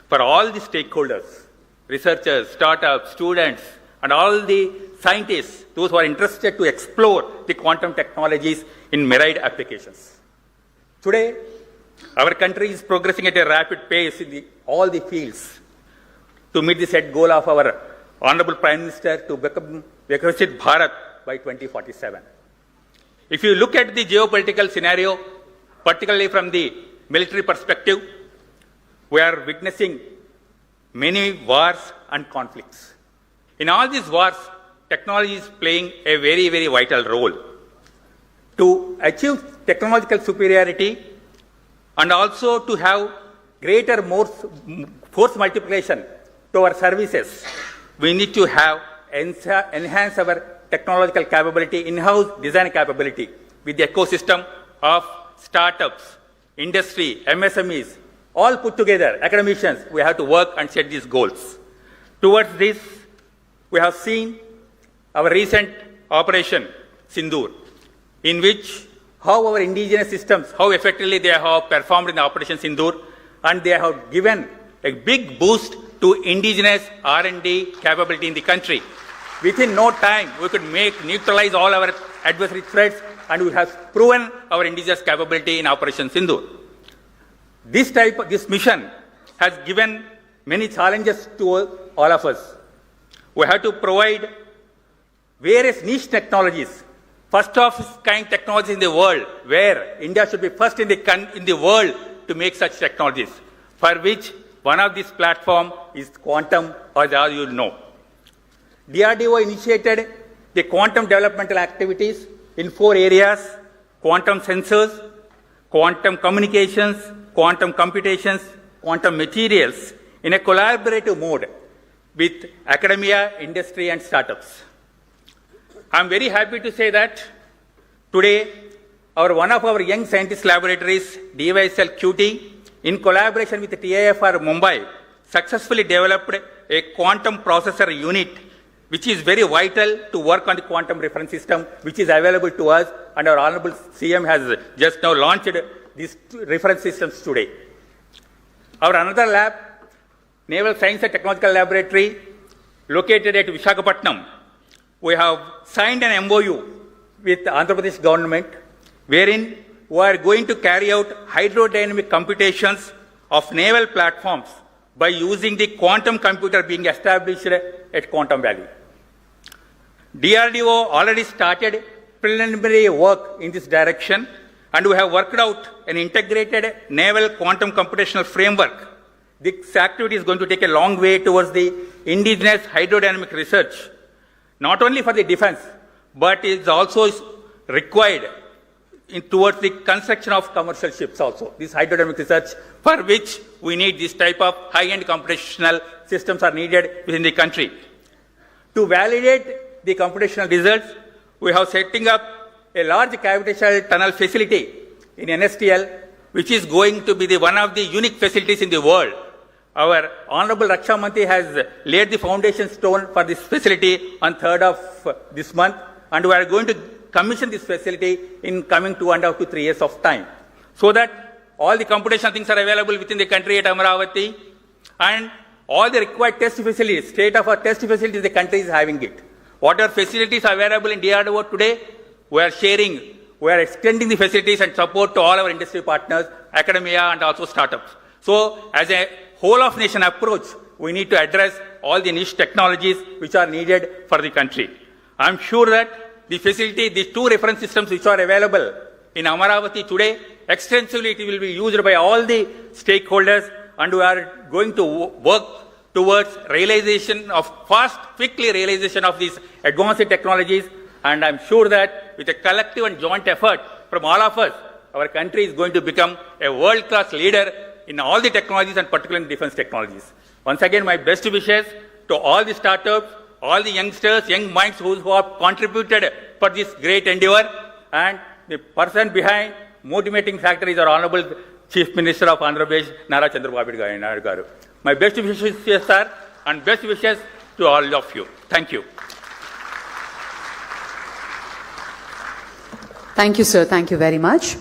for all the stakeholders, researchers, startups, students, and all the scientists, those who are interested to explore the quantum technologies in myriad applications. Today, our country is progressing at a rapid pace in all the fields to meet the set goal of our Honorable Prime Minister to become Vikasit Bharat by 2047. If you look at the geopolitical scenario, particularly from the military perspective, we are witnessing many wars and conflicts. In all these wars, technology is playing a very, very vital role. To achieve technological superiority and also to have greater force multiplication to our services, we need to have enhance our technological capability, in-house design capability with the ecosystem of startups, industry, MSMEs, all put together, academicians, we have to work and set these goals. Towards this, we have seen our recent Operation Sindoor, in which how our indigenous systems, how effectively they have performed in the Operation Sindoor, and they have given a big boost to indigenous R&D capability in the country. Within no time, we could neutralize all our adversary threats, and we have proven our indigenous capability in Operation Sindoor. This mission has given many challenges to all of us. We have to provide various niche technologies, first of its kind technologies in the world, where India should be first in the world to make such technologies, for which one of these platforms is quantum, as all you know. DRDO initiated the quantum developmental activities in 4 areas: quantum sensors, quantum communications, quantum computations, quantum materials, in a collaborative mode with academia, industry, and startups. I'm very happy to say that today, one of our young scientist laboratories, DYSL QT, in collaboration with the TIFR Mumbai, successfully developed a quantum processor unit, which is very vital to work on the quantum reference system, which is available to us, and our Honorable CM has just now launched these reference systems today. Our another lab, Naval Science and Technological Laboratory, located at Visakhapatnam, we have signed an MOU with the Andhra Pradesh government, wherein we are going to carry out hydrodynamic computations of naval platforms by using the quantum computer being established at Quantum Valley. DRDO already started preliminary work in this direction, and we have worked out an integrated naval quantum computational framework. This activity is going to take a long way towards the indigenous hydrodynamic research, not only for the defense, but is also required towards the construction of commercial ships also. This hydrodynamic research, for which we need this type of high-end computational systems are needed within the country. To validate the computational results, we have setting up a large gravitational tunnel facility in NSTL, which is going to be one of the unique facilities in the world. Our Honorable Raksha Mantri has laid the foundation stone for this facility on 3rd of this month, and we are going to commission this facility in coming 2.5 to 3 years of time, so that all the computational things are available within the country at Amaravati, and all the required test facilities, state-of-art test facilities, the country is having it. Whatever facilities are available in DRDO today, we are sharing, we are extending the facilities and support to all our industry partners, academia, and also startups. So, as a whole of nation approach, we need to address all the niche technologies which are needed for the country. I'm sure that the facility, these 2 reference systems which are available in Amaravati today, extensively it will be used by all the stakeholders, and we are going to work towards realization of quickly realization of these advanced technologies, and I'm sure that with a collective and joint effort from all of us, our country is going to become a world-class leader in all the technologies, and particularly in defense technologies. Once again, my best wishes to all the startups, all the youngsters, young minds who have contributed for this great endeavor, and the person behind motivating factor is our Honorable Chief Minister of Andhra Pradesh, Nara Chandrababu Naidu Garu. My best wishes, sir, and best wishes to all of you. Thank you. Thank you, sir. Thank you very much.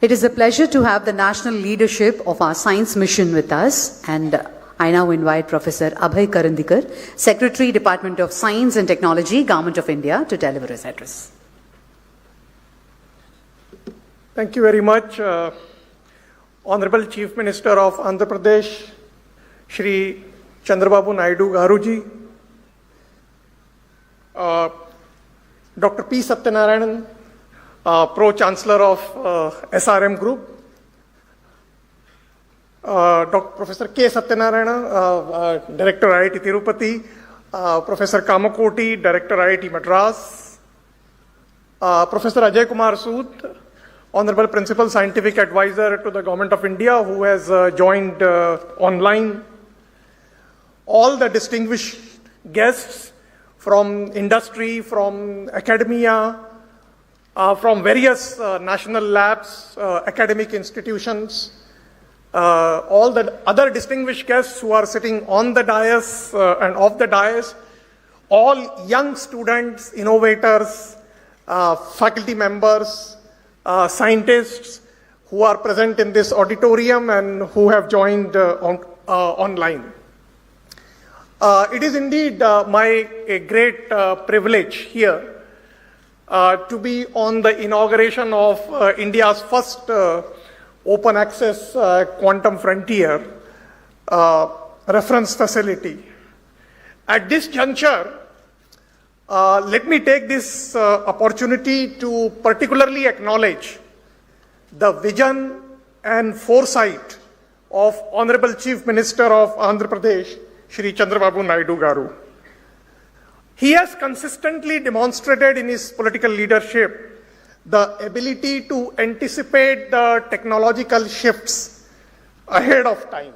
It is a pleasure to have the national leadership of our science mission with us, and I now invite Professor Abhay Karandikar, Secretary, Department of Science and Technology, Government of India, to deliver his address. Thank you very much, Honorable Chief Minister of Andhra Pradesh, Shri Chandrababu Naidu Garuji, Dr. P. Satyanarayanan, Pro-Chancellor of SRM Group, Professor K. Satyanarayana, Director IIT Tirupati, Professor Kamakoti, Director IIT Madras, Professor Ajay Kumar Sood, Honorable Principal Scientific Advisor to the Government of India, who has joined online, all the distinguished guests from industry, from academia, from various national labs, academic institutions, all the other distinguished guests who are sitting on the dais and off the dais, all young students, innovators, faculty members, scientists who are present in this auditorium and who have joined online. It is indeed my great privilege here to be on the inauguration of India's first open access quantum frontier reference facility. At this juncture, let me take this opportunity to particularly acknowledge the vision and foresight of Honorable Chief Minister of Andhra Pradesh, Shri Chandrababu Naidu Garu. He has consistently demonstrated in his political leadership the ability to anticipate the technological shifts ahead of time.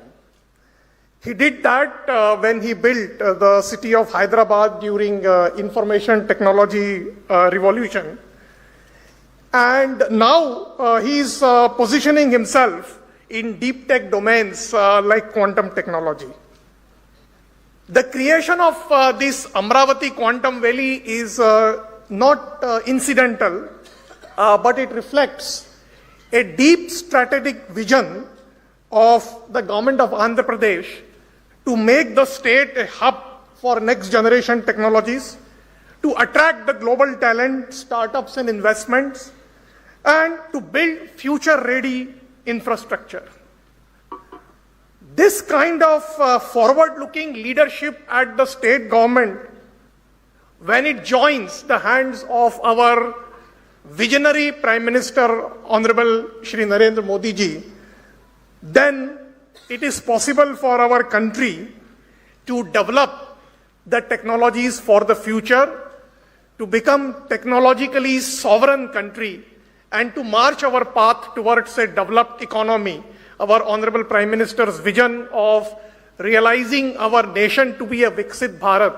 He did that when he built the city of Hyderabad during information technology revolution. And now he is positioning himself in deep tech domains like quantum technology. The creation of this Amaravati Quantum Valley is not incidental, but it reflects a deep strategic vision of the government of Andhra Pradesh to make the state a hub for next generation technologies, to attract the global talent, startups and investments, and to build future ready infrastructure. This kind of forward-looking leadership at the state government, when it joins the hands of our visionary Prime Minister, Honorable Shri Narendra Modi ji, then it is possible for our country to develop the technologies for the future, to become technologically sovereign country, and to march our path towards a developed economy. Our Honorable Prime Minister's vision of realizing our nation to be a Viksit Bharat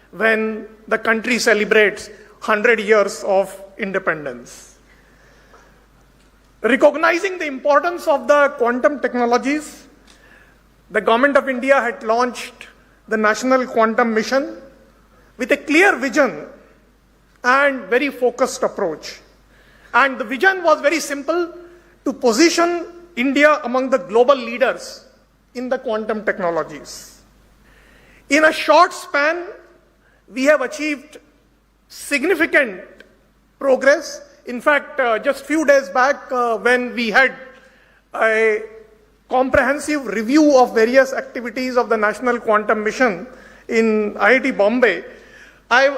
when the country celebrates 100 years of independence. Recognizing the importance of the quantum technologies, the Government of India had launched the National Quantum Mission with a clear vision and very focused approach. And the vision was very simple: to position India among the global leaders in the quantum technologies. In a short span, we have achieved significant progress. In fact, just few days back, when we had a comprehensive review of various activities of the National Quantum Mission in IIT Bombay,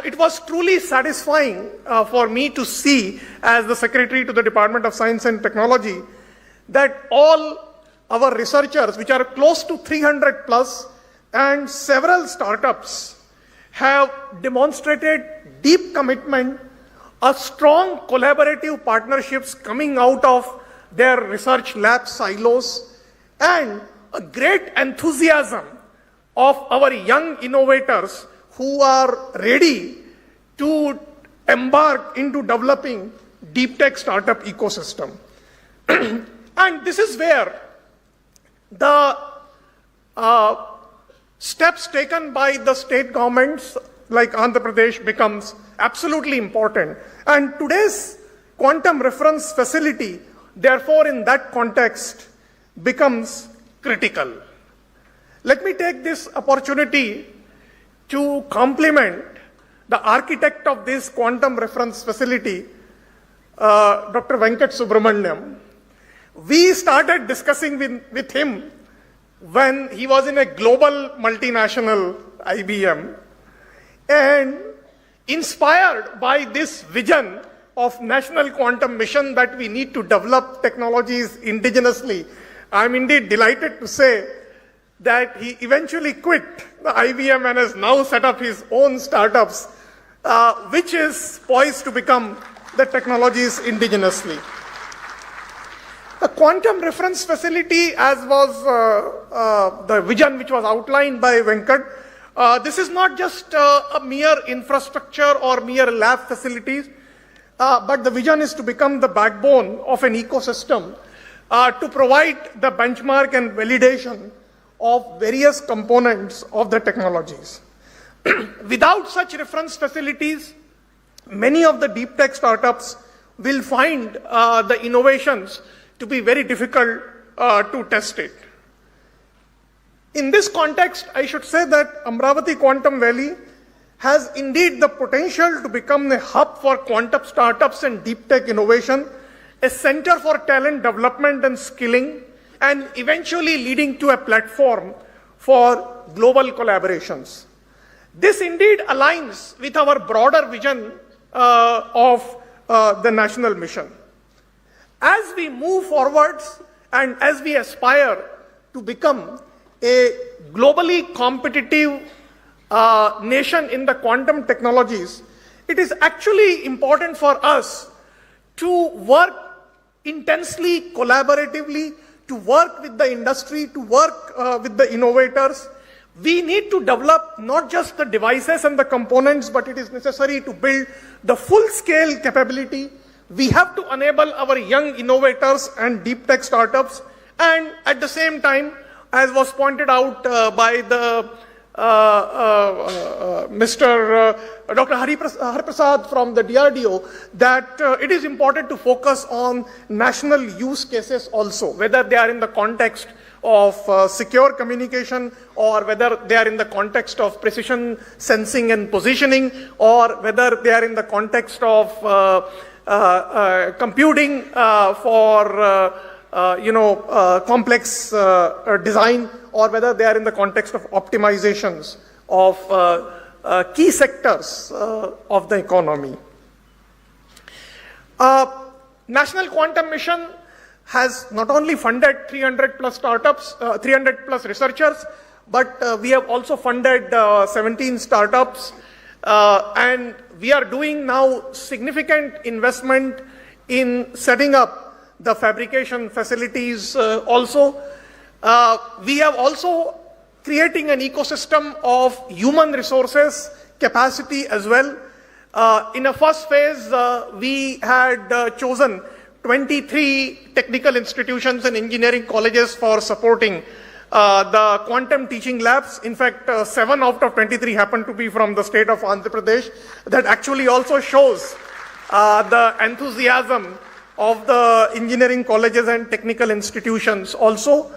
it was truly satisfying for me to see, as the Secretary to the Department of Science and Technology, that all our researchers, which are close to 300 plus, and several startups have demonstrated deep commitment, a strong collaborative partnerships coming out of their research lab silos, and a great enthusiasm of our young innovators who are ready to embark into developing deep tech startup ecosystem. And this is where the steps taken by the state governments like Andhra Pradesh becomes absolutely important. And today's quantum reference facility, therefore, in that context, becomes critical. Let me take this opportunity to compliment the architect of this quantum reference facility, Dr. Venkat Subramaniam. We started discussing with him when he was in a global multinational IBM, and inspired by this vision of national quantum mission that we need to develop technologies indigenously, I'm indeed delighted to say that he eventually quit the IBM and has now set up his own startups, which is poised to become the technologies indigenously. The quantum reference facility, as was the vision which was outlined by Venkat, this is not just a mere infrastructure or mere lab facilities, but the vision is to become the backbone of an ecosystem to provide the benchmark and validation of various components of the technologies. Without such reference facilities, many of the deep tech startups will find the innovations to be very difficult to test it. In this context, I should say that Amaravati Quantum Valley has indeed the potential to become a hub for quantum startups and deep tech innovation, a center for talent development and skilling, and eventually leading to a platform for global collaborations. This indeed aligns with our broader vision of the national mission. As we move forwards and as we aspire to become a globally competitive nation in the quantum technologies, it is actually important for us to work intensely, collaboratively, to work with the industry, to work with the innovators. We need to develop not just the devices and the components, but it is necessary to build the full-scale capability. We have to enable our young innovators and deep tech startups, and at the same time, as was pointed out by the Mr. Dr. Hariprasad from the DRDO, that it is important to focus on national use cases also, whether they are in the context of secure communication, or whether they are in the context of precision sensing and positioning, or whether they are in the context of computing for complex design, or whether they are in the context of optimizations of key sectors of the economy. National Quantum Mission has not only funded 300 plus startups, 300 plus researchers, but we have also funded 17 startups, and we are doing now significant investment in setting up the fabrication facilities also. We have also creating an ecosystem of human resources capacity as well. In a first phase, we had chosen 23 technical institutions and engineering colleges for supporting the quantum teaching labs. In fact, 7 out of 23 happen to be from the state of Andhra Pradesh. That actually also shows the enthusiasm of the engineering colleges and technical institutions also.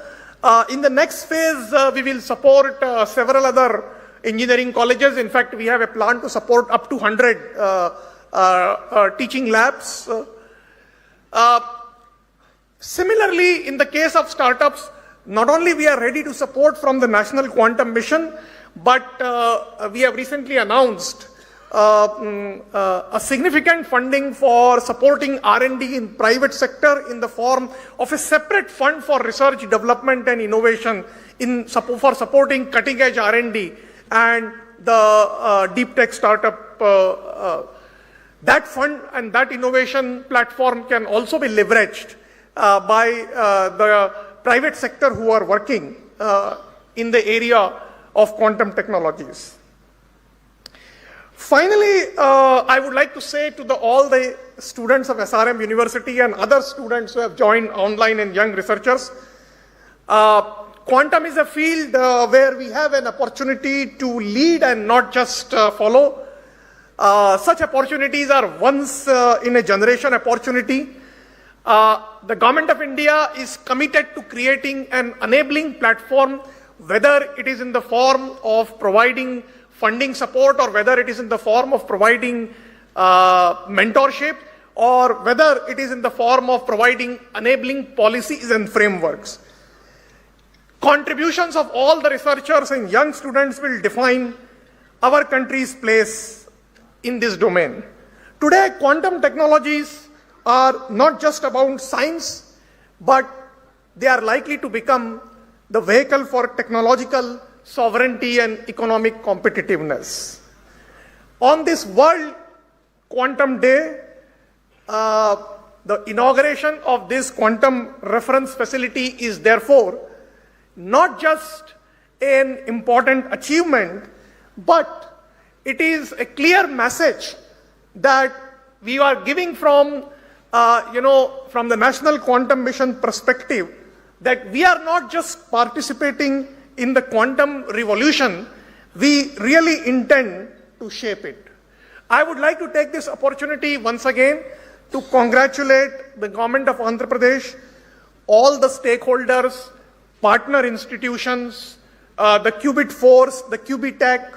In the next phase, we will support several other engineering colleges. In fact, we have a plan to support up to 100 teaching labs. Similarly, in the case of startups, not only we are ready to support from the National Quantum Mission, but we have recently announced a significant funding for supporting R&D in private sector in the form of a separate fund for research, development and innovation for supporting cutting edge R&D and the deep tech startup. That fund and that innovation platform can also be leveraged by the private sector who are working in the area of quantum technologies. Finally, I would like to say to all the students of SRM University and other students who have joined online and young researchers, Quantum is a field where we have an opportunity to lead and not just follow. Such opportunities are once in a generation opportunity. The Government of India is committed to creating an enabling platform, whether it is in the form of providing funding support or whether it is in the form of providing mentorship or whether it is in the form of providing enabling policies and frameworks. Contributions of all the researchers and young students will define our country's place in this domain. Today, quantum technologies are not just about science, but they are likely to become the vehicle for technological sovereignty and economic competitiveness. On this World Quantum Day, the inauguration of this quantum reference facility is therefore not just an important achievement, but it is a clear message that we are giving from the National Quantum Mission perspective, that we are not just participating in the quantum revolution, we really intend to shape it. I would like to take this opportunity once again to congratulate the government of Andhra Pradesh, all the stakeholders, partner institutions, the Qubit Force, the Qubitech,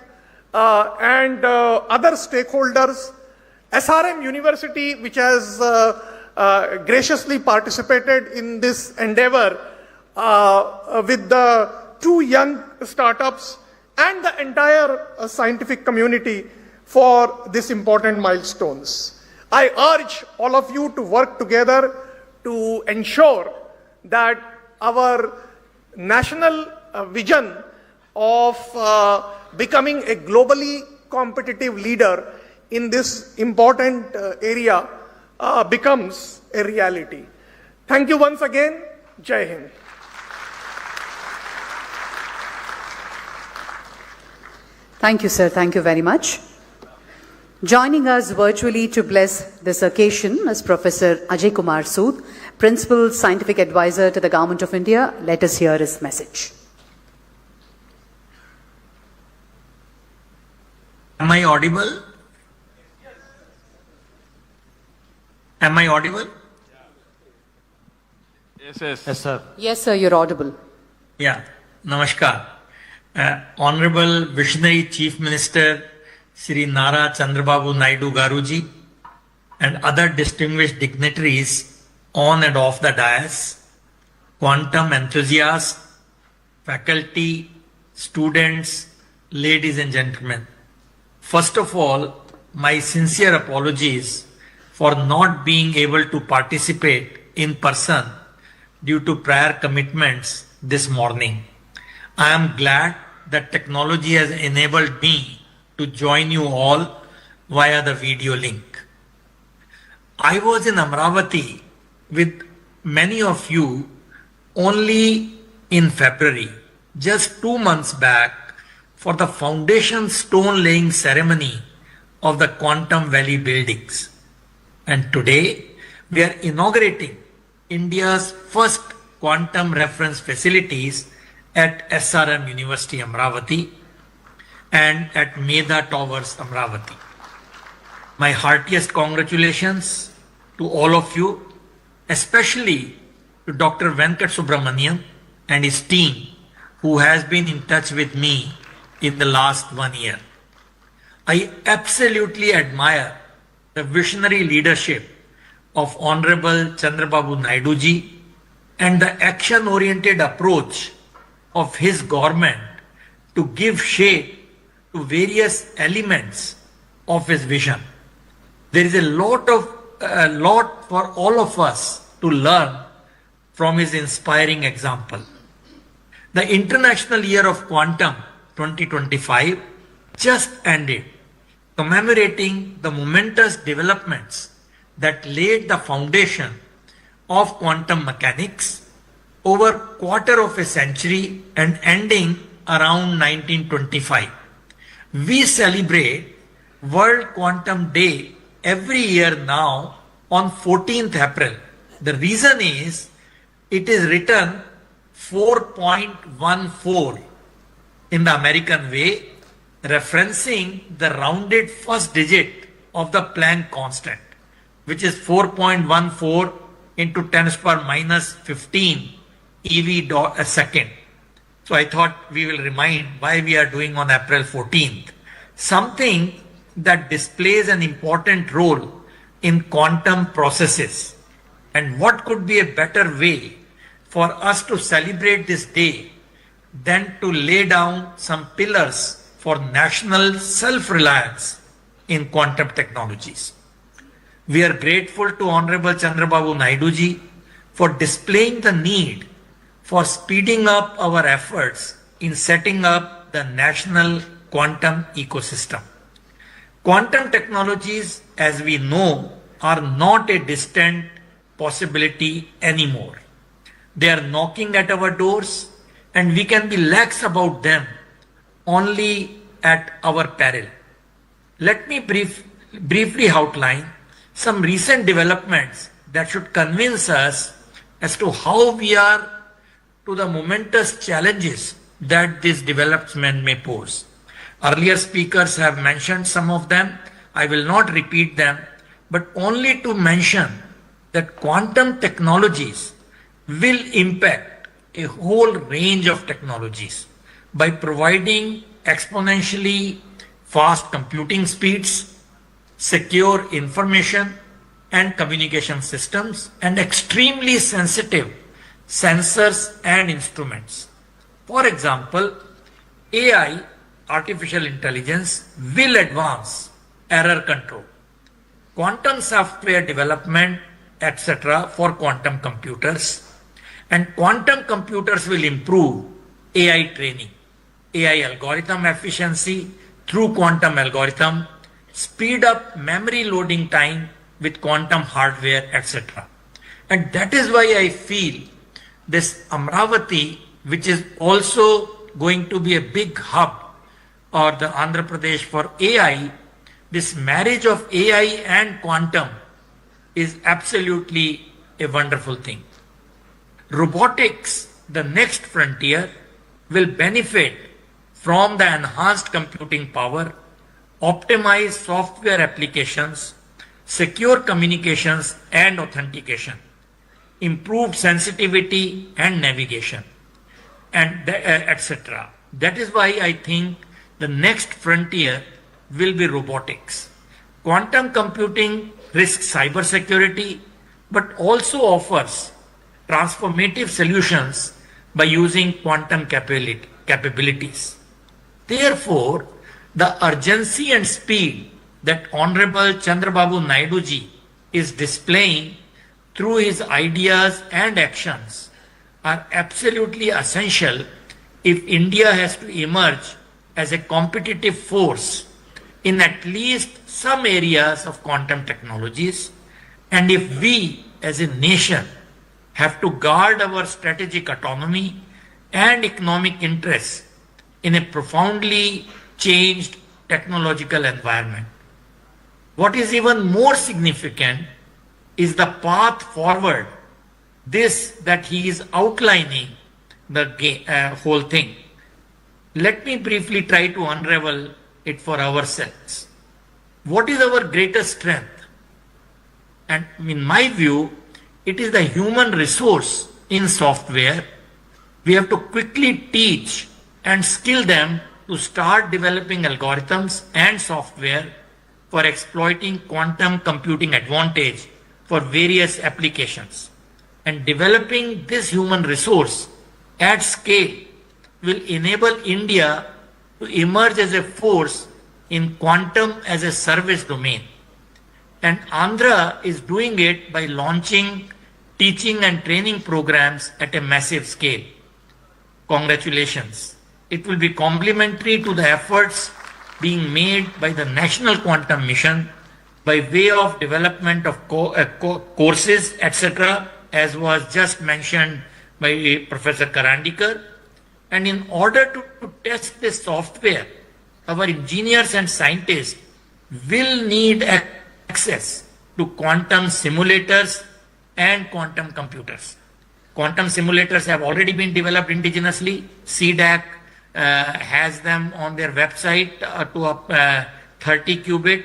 and other stakeholders, SRM University, which has graciously participated in this endeavor with the 2 young startups and the entire scientific community for these important milestones. I urge all of you to work together to ensure that our national vision of becoming a globally competitive leader in this important area becomes a reality. Thank you once again. Jai Hind. Thank you, sir. Thank you very much. Joining us virtually to bless this occasion is Professor Ajay Kumar Sood, Principal Scientific Advisor to the Government of India. Let us hear his message. Am I audible? Am I audible? Yes, sir. Yes, sir, you're audible. Yeah, namaskar. Honorable Visionary Chief Minister Shri Nara Chandrababu Naidu Garuji and other distinguished dignitaries on and off the dais, quantum enthusiasts, faculty, students, ladies and gentlemen. First of all, my sincere apologies for not being able to participate in person due to prior commitments this morning. I am glad that technology has enabled me to join you all via the video link. I was in Amaravati with many of you only in February, just 2 months back, for the foundation stone laying ceremony of the Quantum Valley buildings. And today we are inaugurating India's first quantum reference facilities at SRM University Amaravati and at Medha Towers Amaravati. My heartiest congratulations to all of you, especially to Dr. Venkat Subramanian and his team who has been in touch with me in the last 1 year. I absolutely admire the visionary leadership of Honorable Chandrababu Naidu ji and the action-oriented approach of his government to give shape to various elements of his vision. There is a lot for all of us to learn from his inspiring example. The International Year of Quantum 2025 just ended, commemorating the momentous developments that laid the foundation of quantum mechanics over quarter of a century and ending around 1925. We celebrate World Quantum Day every year now on 14th April. The reason is it is written 4.14 in the American way, referencing the rounded first digit of the Planck constant, which is 4.14 into 10 to the power minus 15 eV a second. So I thought we will remind why we are doing on April 14th. Something that displays an important role in quantum processes. And what could be a better way for us to celebrate this day than to lay down some pillars for national self-reliance in quantum technologies. We are grateful to Honorable Chandrababu Naidu ji for displaying the need for speeding up our efforts in setting up the national quantum ecosystem. Quantum technologies, as we know, are not a distant possibility anymore. They are knocking at our doors, and we can be lax about them only at our peril. Let me briefly outline some recent developments that should convince us as to how we are to the momentous challenges that this development may pose. Earlier speakers have mentioned some of them. I will not repeat them, but only to mention that quantum technologies will impact a whole range of technologies by providing exponentially fast computing speeds, secure information and communication systems, and extremely sensitive sensors and instruments. For example, AI, artificial intelligence, will advance error control, quantum software development, etc. for quantum computers, and quantum computers will improve AI training, AI algorithm efficiency through quantum algorithm, speed up memory loading time with quantum hardware, etc. And that is why I feel this Amaravati, which is also going to be a big hub, or the Andhra Pradesh for AI, this marriage of AI and quantum is absolutely a wonderful thing. Robotics, the next frontier, will benefit from the enhanced computing power, optimized software applications, secure communications and authentication, improved sensitivity and navigation, and etc. That is why I think the next frontier will be robotics. Quantum computing risks cybersecurity, but also offers transformative solutions by using quantum capabilities. Therefore, the urgency and speed that Honorable Chandrababu Naidu ji is displaying through his ideas and actions are absolutely essential if India has to emerge as a competitive force in at least some areas of quantum technologies, and if we as a nation have to guard our strategic autonomy and economic interests in a profoundly changed technological environment. What is even more significant is the path forward, this that he is outlining the whole thing. Let me briefly try to unravel it for ourselves. What is our greatest strength? And in my view, it is the human resource in software. We have to quickly teach and skill them to start developing algorithms and software for exploiting quantum computing advantage for various applications. And developing this human resource at scale will enable India to emerge as a force in quantum as a service domain. And Andhra is doing it by launching teaching and training programs at a massive scale. Congratulations. It will be complementary to the efforts being made by the National Quantum Mission by way of development of courses, etc., as was just mentioned by Professor Karandikar. And in order to test this software, our engineers and scientists will need access to quantum simulators and quantum computers. Quantum simulators have already been developed indigenously. CDAC has them on their website to 30 qubit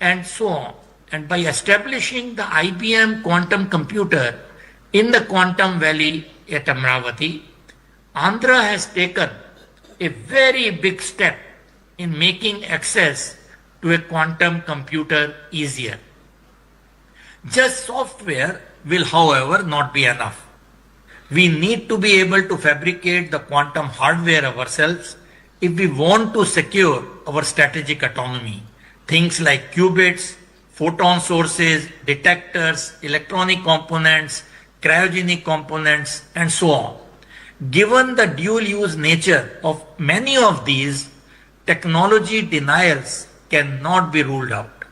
and so on. And by establishing the IBM quantum computer in the Quantum Valley at Amaravati, Andhra has taken a very big step in making access to a quantum computer easier. Just software will, however, not be enough. We need to be able to fabricate the quantum hardware ourselves if we want to secure our strategic autonomy. Things like qubits, photon sources, detectors, electronic components, cryogenic components, and so on. Given the dual-use nature of many of these, technology denials cannot be ruled out,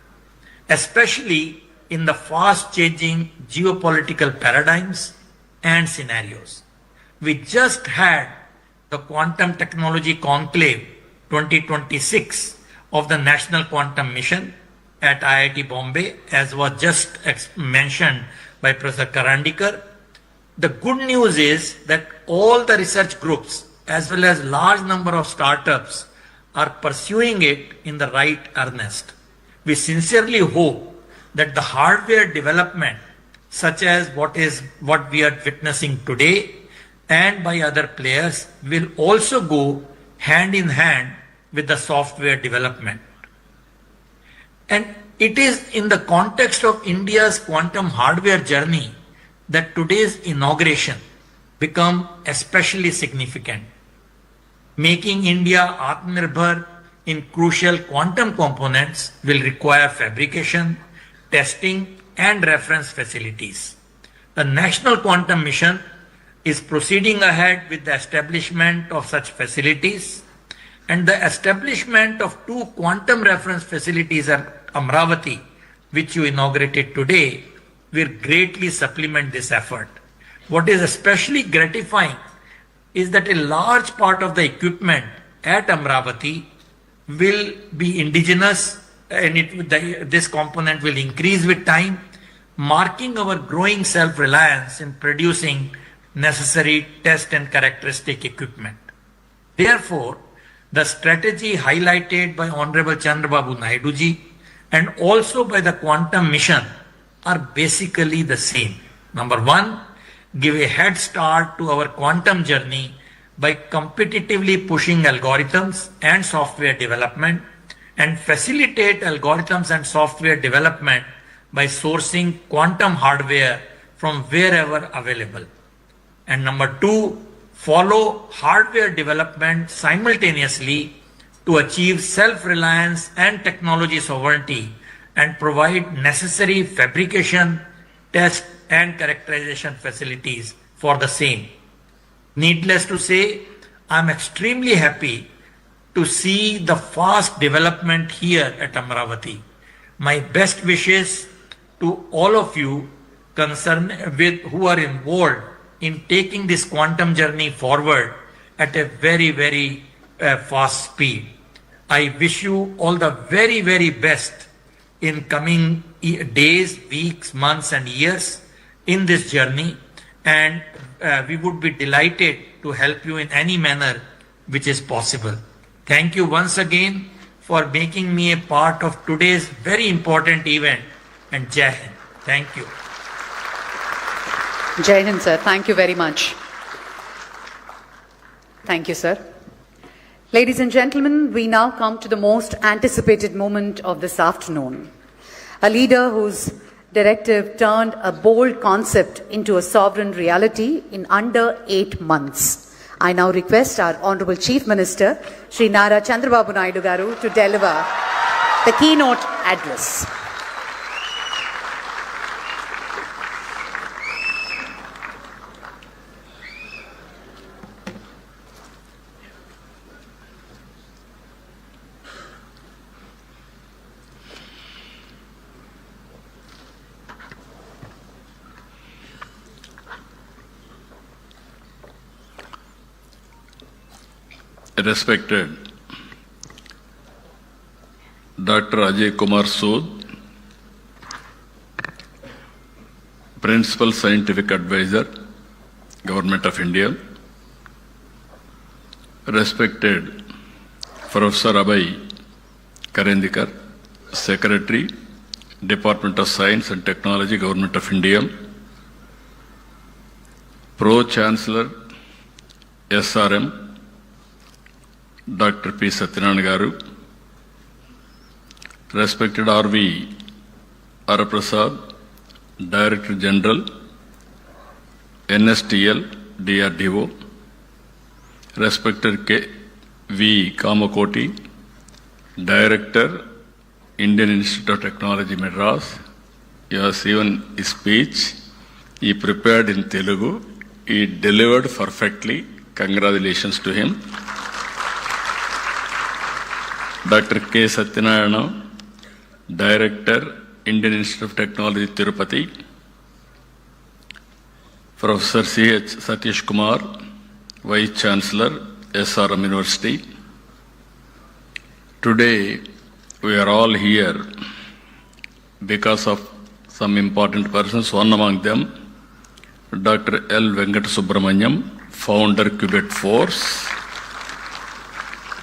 especially in the fast-changing geopolitical paradigms and scenarios. We just had the Quantum Technology Conclave 2026 of the National Quantum Mission at IIT Bombay, as was just mentioned by Professor Karandikar. The good news is that all the research groups as well as large number of startups are pursuing it in the right earnest. We sincerely hope that the hardware development, such as what we are witnessing today and by other players, will also go hand in hand with the software development. And it is in the context of India's quantum hardware journey that today's inauguration become especially significant. Making India Atmanirbhar in crucial quantum components will require fabrication, testing, and reference facilities. The National Quantum Mission is proceeding ahead with the establishment of such facilities, and the establishment of 2 quantum reference facilities at Amaravati, which you inaugurated today, will greatly supplement this effort. What is especially gratifying is that a large part of the equipment at Amaravati will be indigenous, and this component will increase with time, marking our growing self-reliance in producing necessary test and characteristic equipment. Therefore, the strategy highlighted by Honorable Chandrababu Naidu ji and also by the Quantum Mission are basically the same. Number 1, give a head start to our quantum journey by competitively pushing algorithms and software development, and facilitate algorithms and software development by sourcing quantum hardware from wherever available. And number 2, follow hardware development simultaneously to achieve self-reliance and technology sovereignty and provide necessary fabrication, test, and characterization facilities for the same. Needless to say, I am extremely happy to see the fast development here at Amaravati. My best wishes to all of you who are involved in taking this quantum journey forward at a very, very fast speed. I wish you all the very, very best in coming days, weeks, months, and years in this journey, and we would be delighted to help you in any manner which is possible. Thank you once again for making me a part of today's very important event, and Jai Hind. Thank you. Jai Hind, sir. Thank you very much. Thank you, sir. Ladies and gentlemen, we now come to the most anticipated moment of this afternoon. A leader whose directive turned a bold concept into a sovereign reality in under 8 months. I now request our Honorable Chief Minister, Shri Nara Chandrababu Naidu Garu, to deliver the keynote address. Respected Dr. Ajay Kumar Sood, Principal Scientific Advisor, Government of India, respected Professor Abhay Karandikar, Secretary, Department of Science and Technology, Government of India, Pro-Chancellor, SRM, Dr. P. Satyanarayana Garu, respected R.V. Araprasad, Director General, NSTL, DRDO, respected V. Kamakoti, Director, Indian Institute of Technology, Madras. You have seen his speech. He prepared in Telugu. He delivered perfectly. Congratulations to him. Dr. K. Satyanarayana, Director, Indian Institute of Technology, Tirupati. Professor C.H. Satish Kumar, Vice Chancellor, SRM University. Today, we are all here because of some important persons. One among them, Dr. L. Venkata Subramanyam, founder Qubit Force,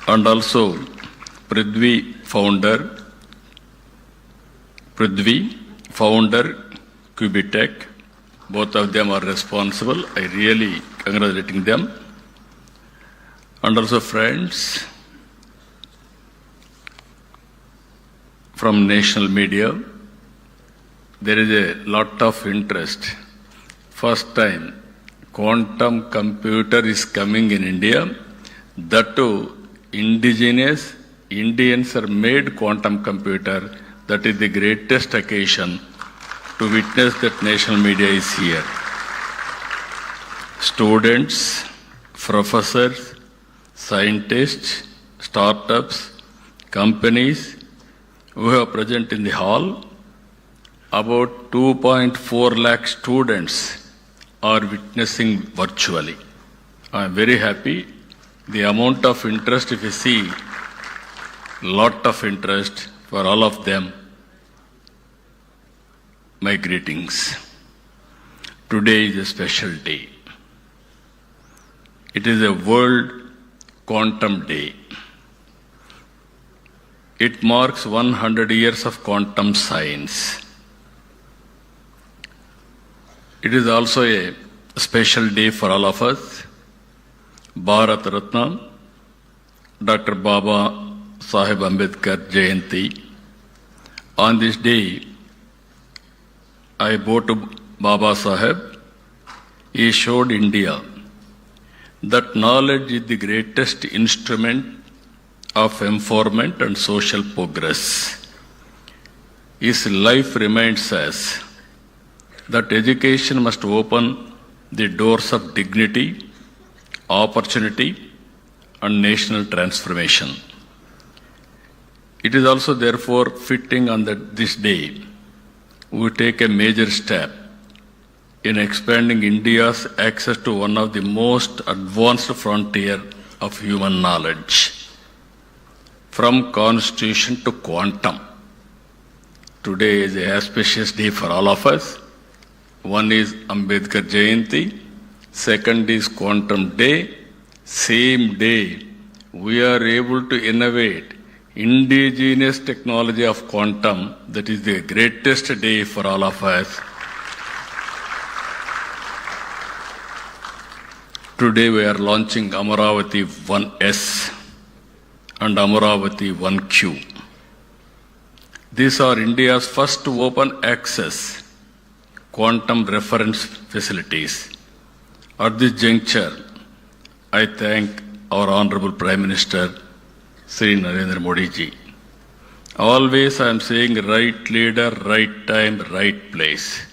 and also Prithvi, founder Qubitech. Both of them are responsible. I really congratulating them. And also friends from national media. There is a lot of interest. First time quantum computer is coming in India. That too, indigenous Indians are made quantum computer. That is the greatest occasion to witness that national media is here. Students, professors, scientists, startups, companies who are present in the hall, about 2.4 lakh students are witnessing virtually. I am very happy. The amount of interest, if you see, lot of interest for all of them. My greetings. Today is a special day. It is a World Quantum Day. It marks 100 years of quantum science. It is also a special day for all of us. Bharat Ratna, Dr. Baba Sahib Ambedkar Jayanti. On this day, I bow to Baba Sahib. He showed India that knowledge is the greatest instrument of empowerment and social progress. His life reminds us that education must open the doors of dignity, opportunity, and national transformation. It is also therefore fitting on this day we take a major step in expanding India's access to one of the most advanced frontier of human knowledge, from constitution to quantum. Today is a auspicious day for all of us. One is Ambedkar Jayanti, second is Quantum Day. Same day, we are able to innovate indigenous technology of quantum. That is the greatest day for all of us. Today we are launching Amaravati 1S and Amaravati 1Q. These are India's first open access quantum reference facilities. At this juncture, I thank our Honorable Prime Minister, Sri Narendra Modi ji. Always I am saying right leader, right time, right place,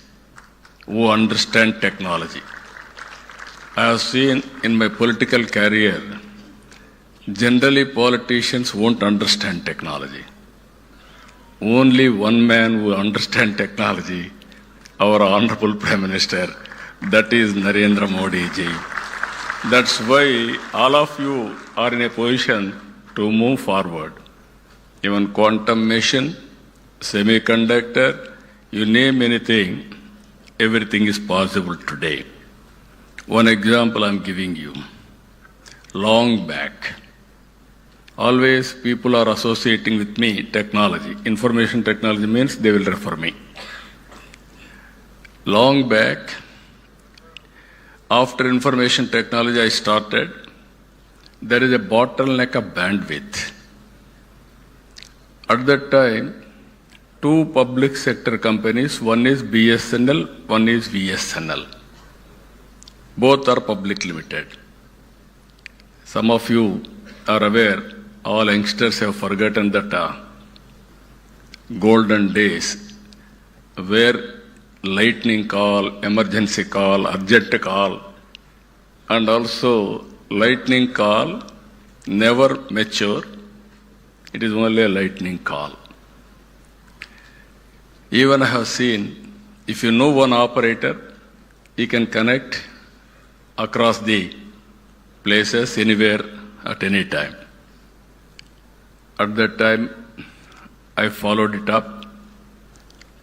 who understand technology. I have seen in my political career, generally politicians won't understand technology. Only one man who understands technology, our Honorable Prime Minister, that is Narendra Modi ji. That's why all of you are in a position to move forward. Even quantum machine, semiconductor, you name anything, everything is possible today. One example I'm giving you. Long back, always people are associating with me technology. Information technology means they will refer me. Long back, after information technology I started, there is a bottleneck of bandwidth. At that time, two public sector companies, one is BSNL, one is VSNL. Both are public limited. Some of you are aware, all youngsters have forgotten that golden days where lightning call, emergency call, urgent call, and also lightning call never mature. It is only a lightning call. Even I have seen, if you know one operator, he can connect across the places anywhere at any time. At that time, I followed it up.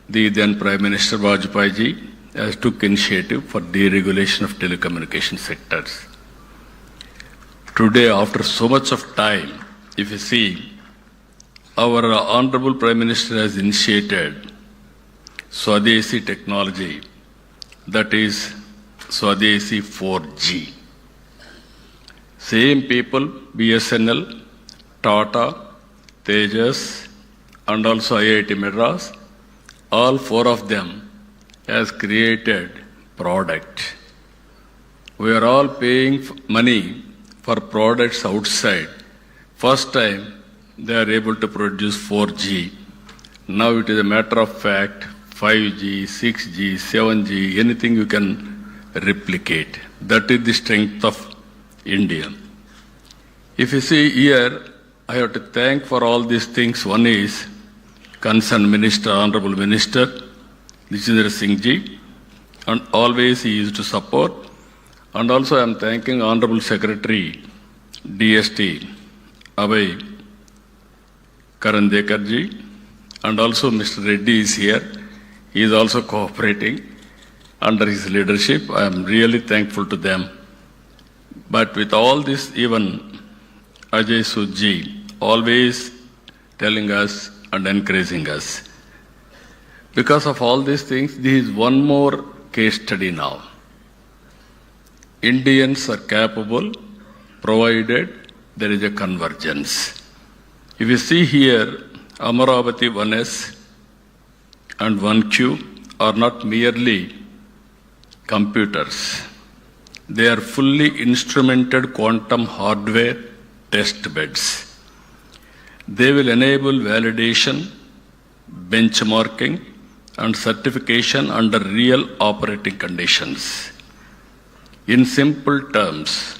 The then Prime Minister Vajpayee ji has took initiative for deregulation of telecommunication sectors. Today, after so much of time, if you see, our Honorable Prime Minister has initiated Swadeshi technology, that is Swadeshi 4G. Same people, BSNL, Tata, Tejas, and also IIT Madras, all four of them has created product. We are all paying money for products outside. First time they are able to produce 4G. Now it is a matter of fact, 5G, 6G, 7G, anything you can replicate. That is the strength of India. If you see here, I have to thank for all these things. One is concerned Minister, Honorable Minister, Jitendra Singh ji, and always he used to support. And also I am thanking Honorable Secretary, DST, Abhay Karandekar ji, and also Mr. Reddy is here. He is also cooperating under his leadership. I am really thankful to them. But with all this, even Ajay Sudji always telling us and encouraging us. Because of all these things, there is one more case study now. Indians are capable, provided there is a convergence. If you see here, Amaravati 1S and 1Q are not merely computers. They are fully instrumented quantum hardware test beds. They will enable validation, benchmarking, and certification under real operating conditions. In simple terms,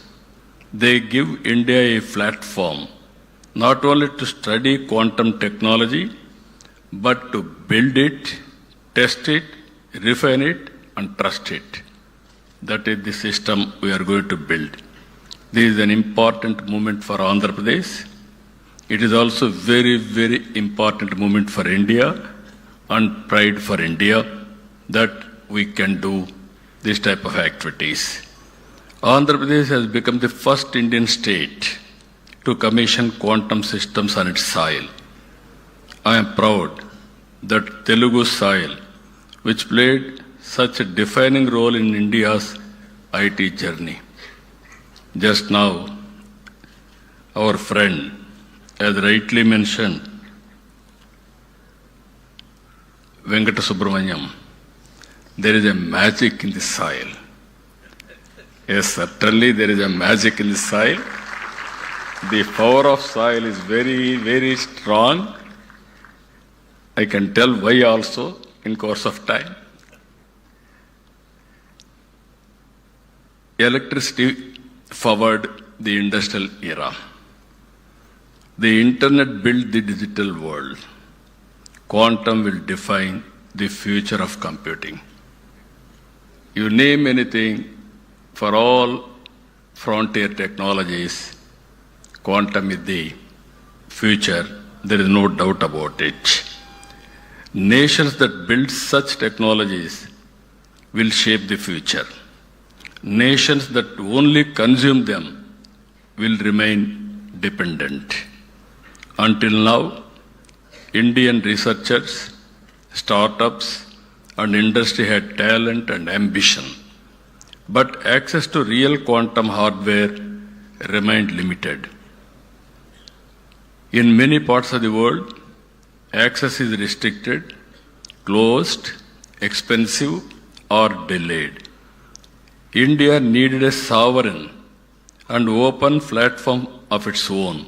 they give India a platform not only to study quantum technology, but to build it, test it, refine it, and trust it. That is the system we are going to build. This is an important moment for Andhra Pradesh. It is also very, very important moment for India and pride for India that we can do this type of activities. Andhra Pradesh has become the first Indian state to commission quantum systems on its soil. I am proud that Telugu soil, which played such a defining role in India's IT journey. Just now, our friend, as rightly mentioned, Venkata Subramaniam, there is a magic in the soil. Yes, certainly there is a magic in the soil. The power of soil is very, very strong. I can tell why also in course of time. Electricity forward the industrial era. The internet built the digital world. Quantum will define the future of computing. You name anything, for all frontier technologies, quantum is the future. There is no doubt about it. Nations that build such technologies will shape the future. nations that only consume them will remain dependent. Until now, Indian researchers, startups, and industry had talent and ambition, but access to real quantum hardware remained limited. In many parts of the world, access is restricted, closed, expensive, or delayed. India needed a sovereign and open platform of its own.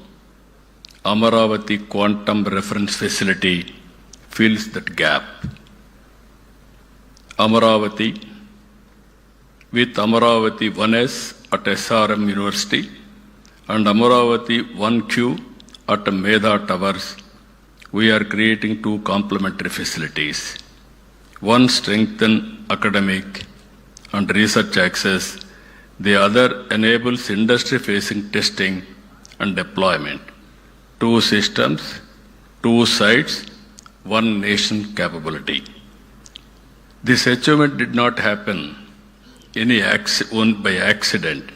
Amaravati Quantum Reference Facility fills that gap. Amaravati, with Amaravati 1S at SRM University and Amaravati 1Q at Medha Towers, we are creating two complementary facilities. One strengthens academic and research access, the other enables industry-facing testing and deployment. Two systems, two sites, one nation capability. This achievement did not happen by accident.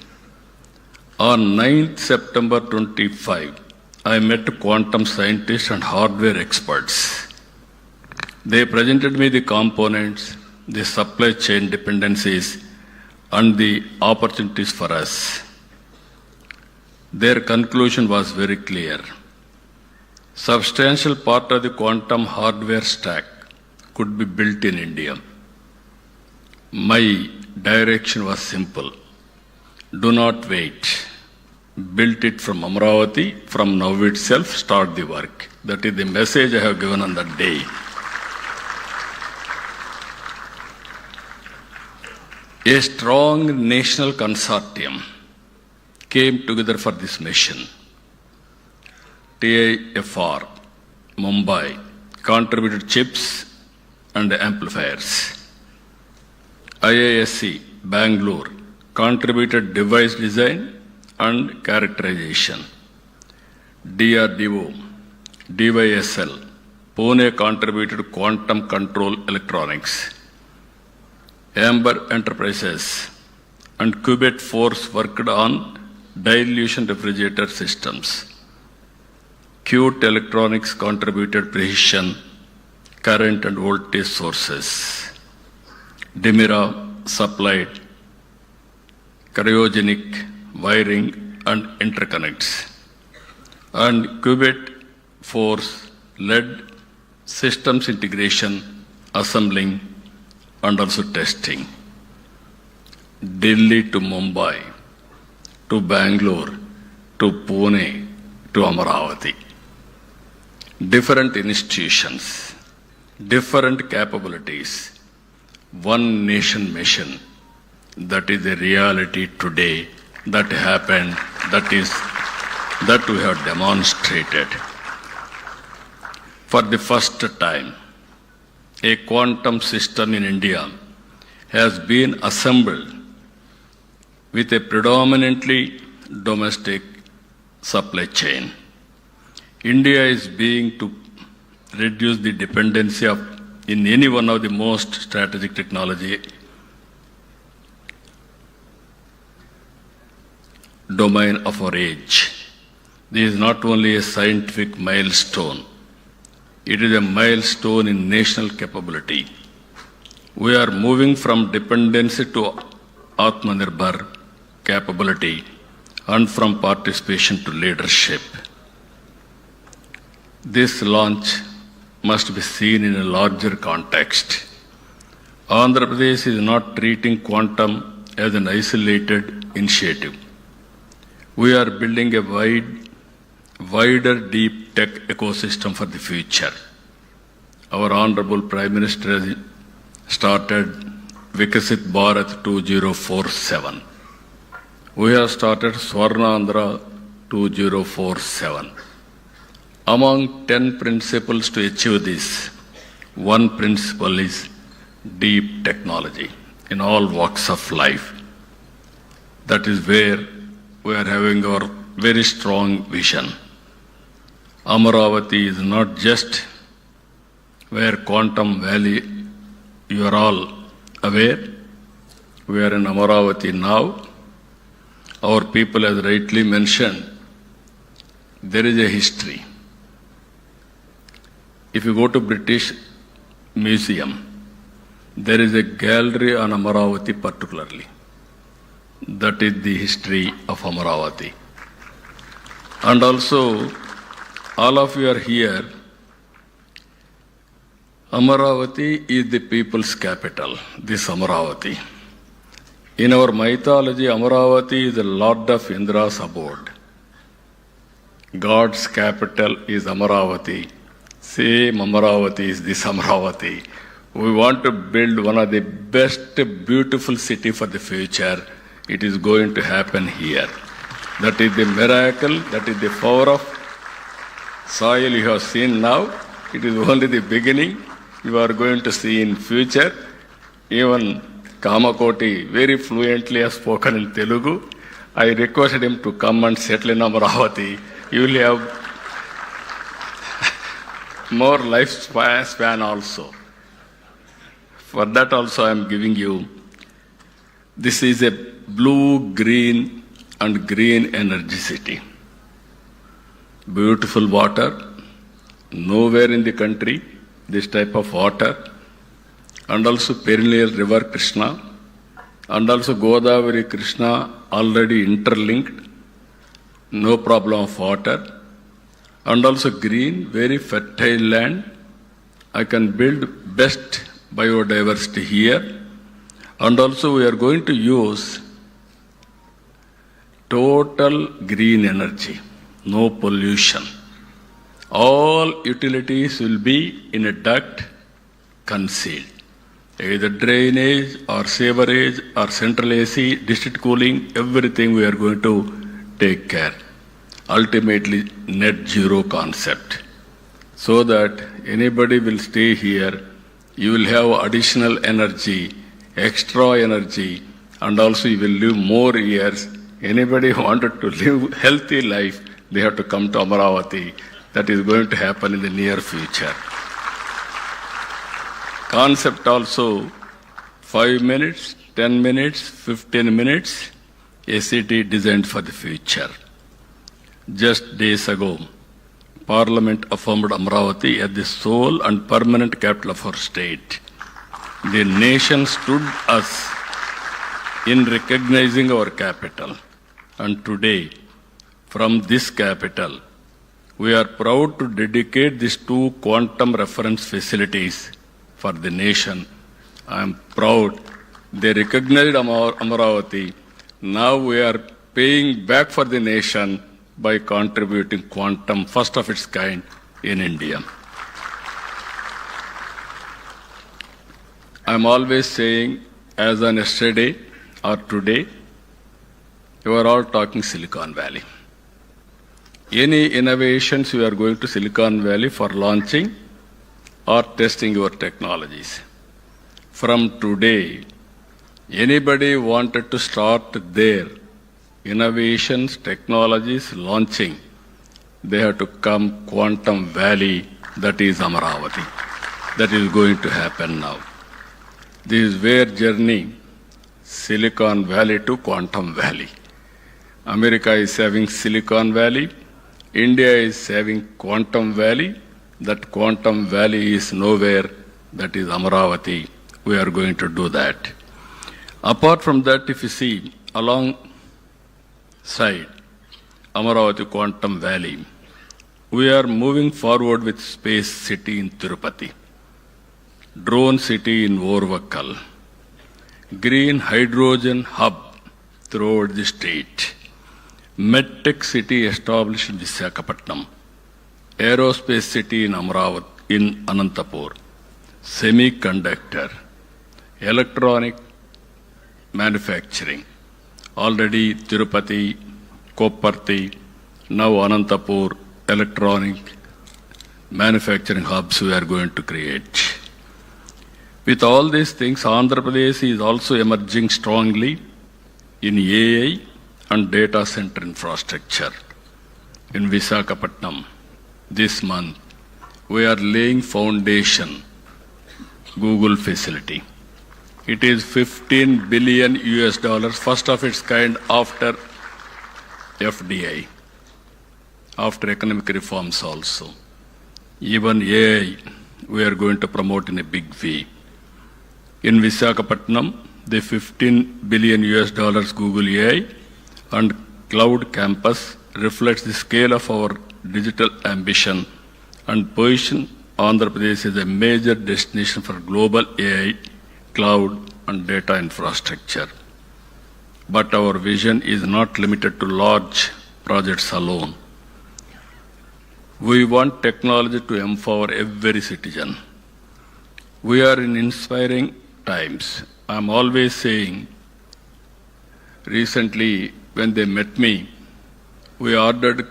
On 9th September 25, I met quantum scientists and hardware experts. They presented me the components, the supply chain dependencies, and the opportunities for us. Their conclusion was very clear. Substantial part of the quantum hardware stack could be built in India. My direction was simple. Do not wait. Build it from Amaravati, from now itself, start the work. That is the message I have given on that day. A strong national consortium came together for this mission. TIFR, Mumbai, contributed chips and amplifiers. IISc, Bangalore, contributed device design and characterization. DRDO, DYSL, Pune contributed quantum control electronics. Amber Enterprises and Qubit Force worked on dilution refrigerator systems. Qt Electronics contributed precision, current and voltage sources. Dimira supplied cryogenic wiring and interconnects. And Qubit Force led systems integration, assembling, and also testing. Delhi to Mumbai, to Bangalore, to Pune, to Amaravati. Different institutions, different capabilities, one nation mission. That is the reality today. That happened. That we have demonstrated. For the first time, a quantum system in India has been assembled with a predominantly domestic supply chain. India is being to reduce the dependency in any one of the most strategic technology domain of our age. This is not only a scientific milestone, it is a milestone in national capability. We are moving from dependency to Atmanirbhar capability and from participation to leadership. This launch must be seen in a larger context. Andhra Pradesh is not treating quantum as an isolated initiative. We are building a wider deep tech ecosystem for the future. Our Honorable Prime Minister has started Vikasit Bharat 2047. We have started Swarnandhra 2047. Among 10 principles to achieve this, one principle is deep technology in all walks of life. That is where we are having our very strong vision. Amaravati is not just where Quantum Valley, you are all aware, We are in Amaravati now. Our people, as rightly mentioned, there is a history. If you go to British Museum, there is a gallery on Amaravati particularly. That is the history of Amaravati. And also, all of you are here. Amaravati is the people's capital, this Amaravati. In our mythology, Amaravati is the Lord of Indra's abode. God's capital is Amaravati. Same Amaravati is this Amaravati. We want to build one of the best, beautiful city for the future. It is going to happen here. That is the miracle, that is the power of soil you have seen now. It is only the beginning. You are going to see in future. Even Kamakoti very fluently has spoken in Telugu. I requested him to come and settle in Amaravati. You will have more lifespan also. For that also I am giving you. This is a blue, green and green energy city. Beautiful water. Nowhere in the country this type of water. And also perennial river Krishna, and also Godavari Krishna already interlinked, no problem of water, and also green, very fertile land. I can build best biodiversity here, and also we are going to use total green energy, no pollution. All utilities will be in a duct concealed. Either drainage or sewerage or central AC, district cooling, everything we are going to take care. Ultimately, net zero concept. So that anybody will stay here, you will have additional energy, extra energy, and also you will live more years. Anybody who wanted to live healthy life, they have to come to Amaravati. That is going to happen in the near future. Concept also 5 minutes, 10 minutes, 15 minutes, a city designed for the future. Just days ago, Parliament affirmed Amaravati as the sole and permanent capital of our state. The nation stood us in recognizing our capital. And today, from this capital, we are proud to dedicate these 2 quantum reference facilities for the nation. I am proud they recognized Amaravati. Now we are paying back for the nation by contributing quantum, first of its kind in India. I am always saying, as on yesterday or today, you are all talking Silicon Valley. Any innovations you are going to Silicon Valley for launching or testing your technologies. From today, anybody wanted to start their innovations, technologies, launching, they have to come Quantum Valley, that is Amaravati. That is going to happen now. This is where journey, Silicon Valley to Quantum Valley. America is having Silicon Valley, India is having Quantum Valley. That Quantum Valley is nowhere, that is Amaravati. We are going to do that. Apart from that, if you see alongside Amaravati Quantum Valley, we are moving forward with Space City in Tirupati, Drone City in Orvakkal, Green Hydrogen Hub throughout the state, MedTech City established in Visakhapatnam, Aerospace City in Amaravati, in Anantapur, Semiconductor, Electronic Manufacturing, already Tirupati, Kopparthi, now Anantapur, Electronic Manufacturing hubs we are going to create. With all these things, Andhra Pradesh is also emerging strongly in AI and data center infrastructure. In Visakhapatnam, this month, we are laying foundation, Google facility. It is 15 billion US dollars, first of its kind after FDI, after economic reforms also. Even AI, we are going to promote in a big way. In Visakhapatnam, the 15 billion US dollars Google AI and Cloud Campus reflects the scale of our digital ambition and position Andhra Pradesh as a major destination for global AI, cloud and data infrastructure. But our vision is not limited to large projects alone. We want technology to empower every citizen. We are in inspiring times. I'm always saying, recently when they met me, we ordered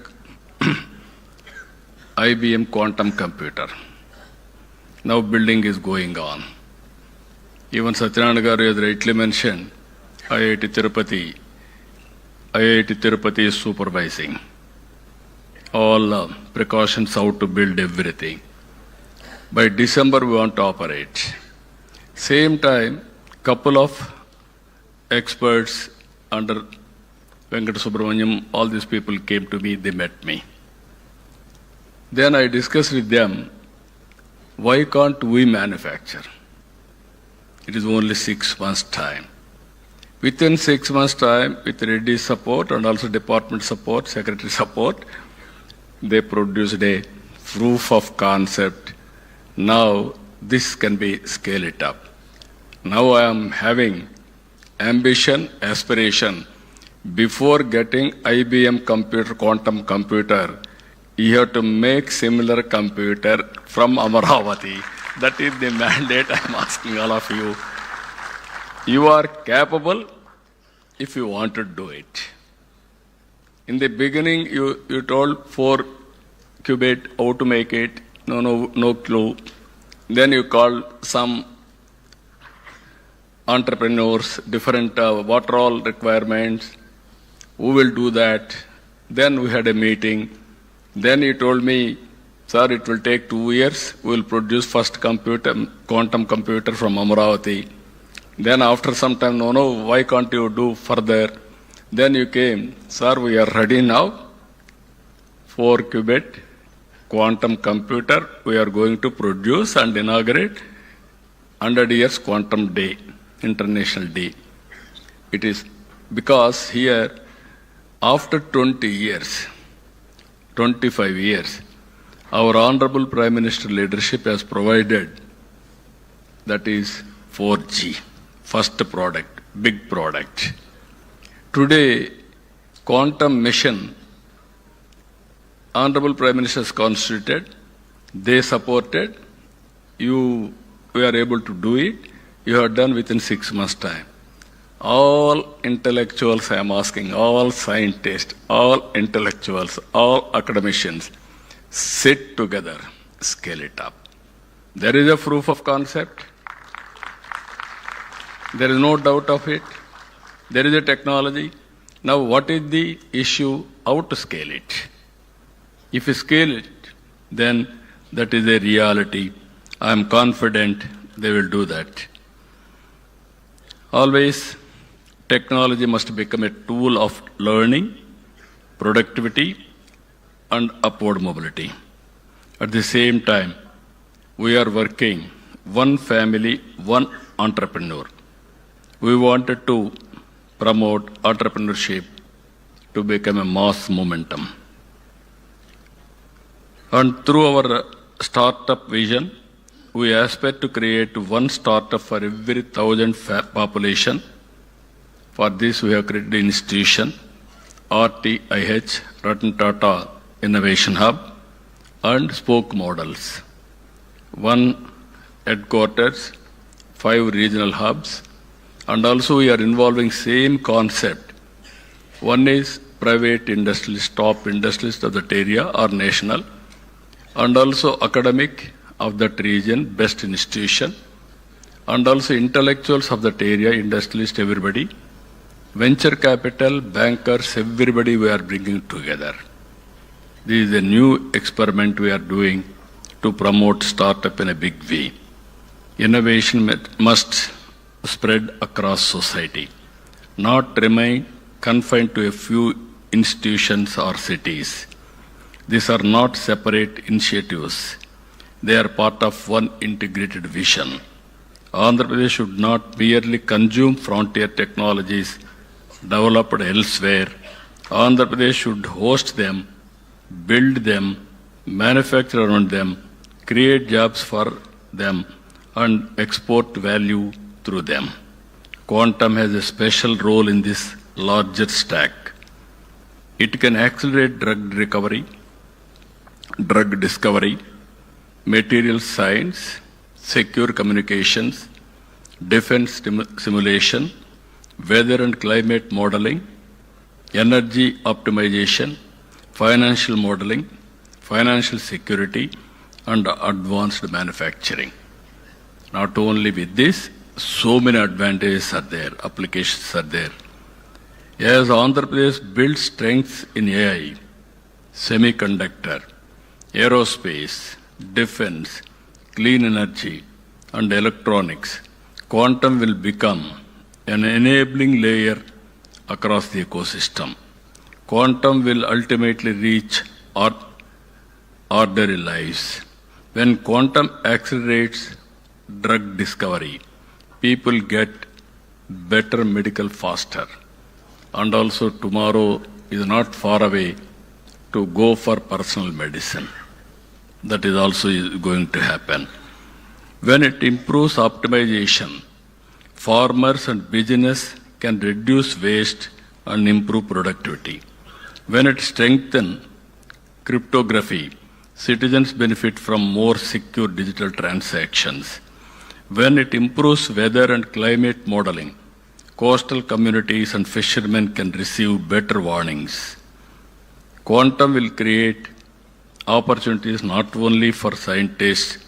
IBM quantum computer. Now building is going on. Even Satyanarayana Garu has rightly mentioned, IIT Tirupati is supervising all precautions how to build everything. By December we want to operate. Same time, couple of experts under Venkata Subramaniam, all these people came to me, they met me. Then I discussed with them, why can't we manufacture? It is only 6 months' time. Within 6 months' time, with Reddy's support and also department support, secretary support, they produced a proof of concept. Now this can be scale it up. Now I am having ambition, aspiration. Before getting IBM computer, quantum computer, you have to make similar computer from Amaravati. That is the mandate I am asking all of you. You are capable if you want to do it. In the beginning, you told 4 qubit, how to make it, no clue. Then you called some entrepreneurs, different what are all requirements, who will do that. Then we had a meeting. Then you told me, sir, it will take 2 years. We will produce first quantum computer from Amaravati. Then after some time, no, why can't you do further? Then you came, sir, we are ready now. 4 qubit quantum computer we are going to produce and inaugurate 100 years quantum day, international day. It is because here, after 20 years, 25 years, our Honorable Prime Minister leadership has provided, that is 4G, first product, big product. Today, quantum mission, Honorable Prime Minister has constituted, they supported, we are able to do it, you have done within 6 months' time. All intellectuals, I am asking, all scientists, all intellectuals, all academicians, sit together, scale it up. There is a proof of concept. There is no doubt of it. There is a technology. Now what is the issue? How to scale it? If you scale it, then that is a reality. I am confident they will do that. Always, technology must become a tool of learning, productivity, and upward mobility. At the same time, we are working one family, one entrepreneur. We wanted to promote entrepreneurship to become a mass momentum. And through our startup vision, we aspire to create one startup for every 1,000 population. For this, we have created an institution, RTIH, Ratan Tata Innovation Hub, and spoke models. 1 headquarters, 5 regional hubs, and also we are involving same concept. One is private industrialist, top industrialist of that area or national, and also academic of that region, best institution, and also intellectuals of that area, industrialist, everybody, venture capital, bankers, everybody we are bringing together. This is a new experiment we are doing to promote startup in a big way. Innovation must spread across society, not remain confined to a few institutions or cities. These are not separate initiatives. They are part of one integrated vision. Andhra Pradesh should not merely consume frontier technologies developed elsewhere. Andhra Pradesh should host them, build them, manufacture around them, create jobs for them, and export value through them. Quantum has a special role in this larger stack. It can accelerate drug recovery, drug discovery, material science, secure communications, defense simulation, weather and climate modeling, energy optimization, financial modeling, financial security, and advanced manufacturing. Not only with this, so many advantages are there, applications are there. As Andhra Pradesh builds strengths in AI, semiconductor, aerospace, defense, clean energy, and electronics, quantum will become an enabling layer across the ecosystem. Quantum will ultimately reach ordinary lives. When quantum accelerates drug discovery, people get better medical faster. And also tomorrow is not far away to go for personal medicine. That is also going to happen. When it improves optimization, farmers and business can reduce waste and improve productivity. When it strengthens cryptography, citizens benefit from more secure digital transactions. When it improves weather and climate modeling, coastal communities and fishermen can receive better warnings. Quantum will create opportunities not only for scientists,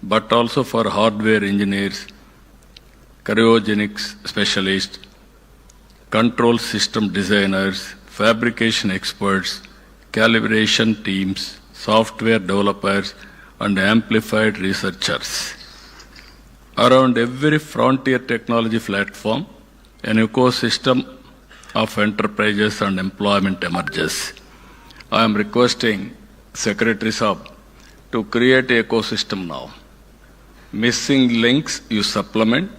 but also for hardware engineers, cryogenics specialists, control system designers, fabrication experts, calibration teams, software developers, and amplified researchers. Around every frontier technology platform, an ecosystem of enterprises and employment emerges. I am requesting Secretary Saab to create an ecosystem now. Missing links you supplement.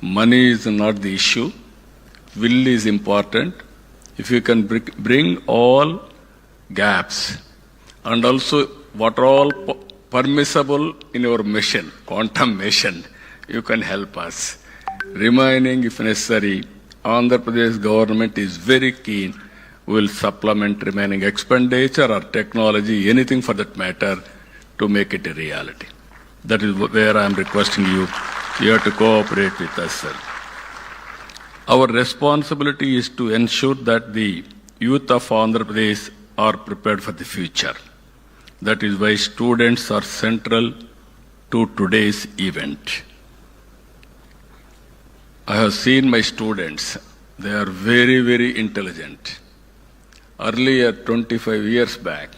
Money is not the issue. Will is important. If you can bring all gaps and also what are all permissible in your mission, quantum mission, you can help us. Remaining, if necessary, Andhra Pradesh government is very keen. We will supplement remaining expenditure or technology, anything for that matter, to make it a reality. That is where I am requesting you. You have to cooperate with us, sir. Our responsibility is to ensure that the youth of Andhra Pradesh are prepared for the future. That is why students are central to today's event. I have seen my students. They are very, very intelligent. Earlier, 25 years back,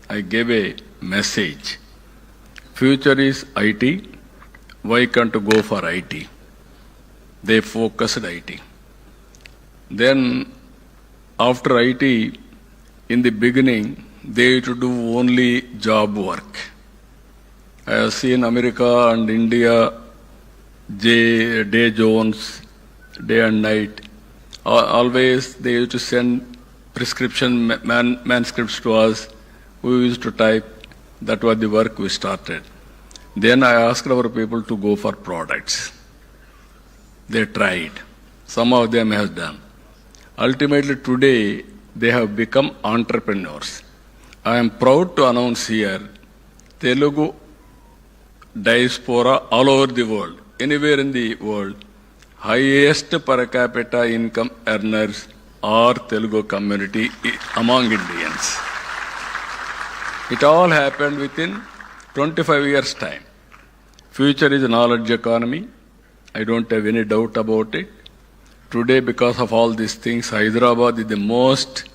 I gave a message. Future is IT. Why can't you go for IT? They focused IT. Then, after IT, in the beginning, they used to do only job work. I have seen America and India, day zones, day and night. Always they used to send prescription manuscripts to us. We used to type. That was the work we started. Then I asked our people to go for products. They tried. Some of them have done. Ultimately today, they have become entrepreneurs. I am proud to announce here, Telugu diaspora all over the world, anywhere in the world, highest per capita income earners are Telugu community among Indians. It all happened within 25 years' time. Future is a knowledge economy. I don't have any doubt about it. Today, because of all these things, Hyderabad is the most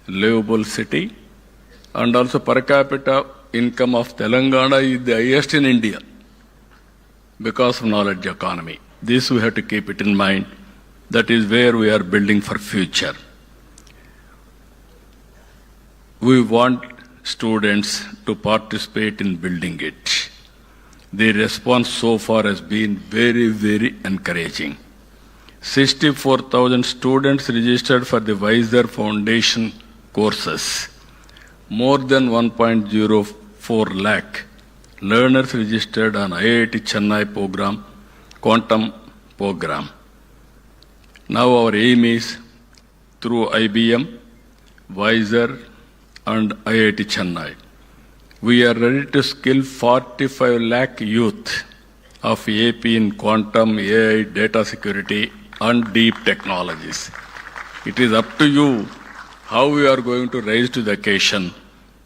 livable city, and also per capita income of Telangana is the highest in India because of knowledge economy. This we have to keep it in mind. That is where we are building for future. We want students to participate in building it. The response so far has been very, very encouraging. 64,000 students registered for the Wiser Foundation courses. More than 1.04 lakh learners registered on IIT Chennai program, quantum program. Now our aim is through IBM, Wiser and IIT Chennai. We are ready to skill 45 lakh youth of AP in quantum, AI, data security and deep technologies. It is up to you how we are going to rise to the occasion.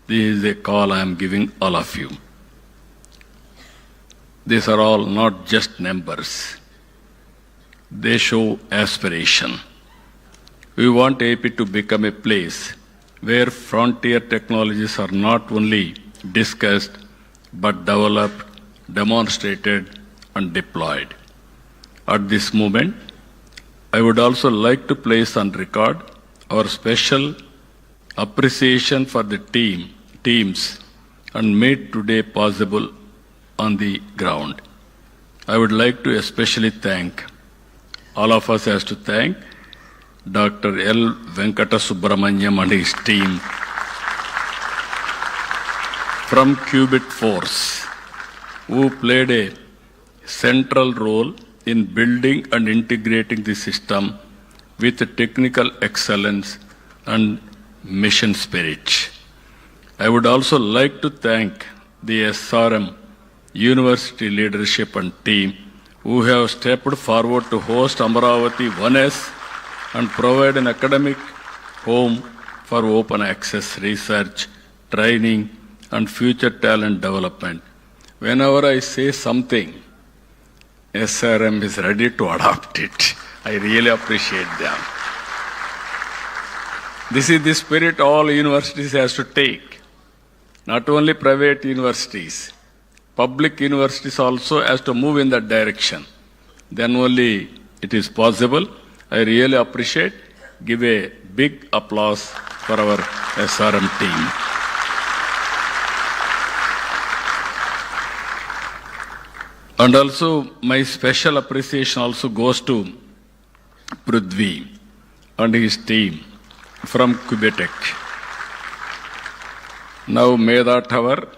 This is a call I am giving all of you. These are all not just numbers. They show aspiration. We want AP to become a place where frontier technologies are not only discussed but developed, demonstrated and deployed. At this moment, I would also like to place on record our special appreciation for the teams and made today possible on the ground. I would like to especially thank, all of us has to thank Dr. L. Venkata Subramanyam and his team from Qubit Force, who played a central role in building and integrating the system with technical excellence and mission spirit. I would also like to thank the SRM University leadership and team who have stepped forward to host Amaravati 1S and provide an academic home for open access research, training, and future talent development. Whenever I say something, SRM is ready to adopt it. I really appreciate them. This is the spirit all universities has to take. Not only private universities, public universities also has to move in that direction. Then only it is possible. I really appreciate. Give a big applause for our SRM team. And also my special appreciation also goes to Prithvi and his team from Quebec. Now Meda Tower,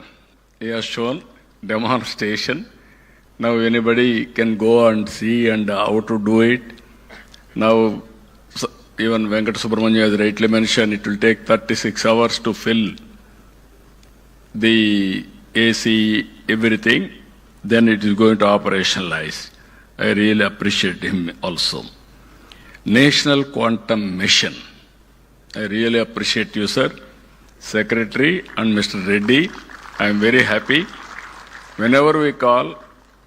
he has shown demonstration. Now anybody can go and see and how to do it. Now even Venkata Subramanya has rightly mentioned, it will take 36 hours to fill the AC, everything. Then it is going to operationalize. I really appreciate him also. National Quantum Mission. I really appreciate you, sir. Secretary and Mr. Reddy, I am very happy. Whenever we call,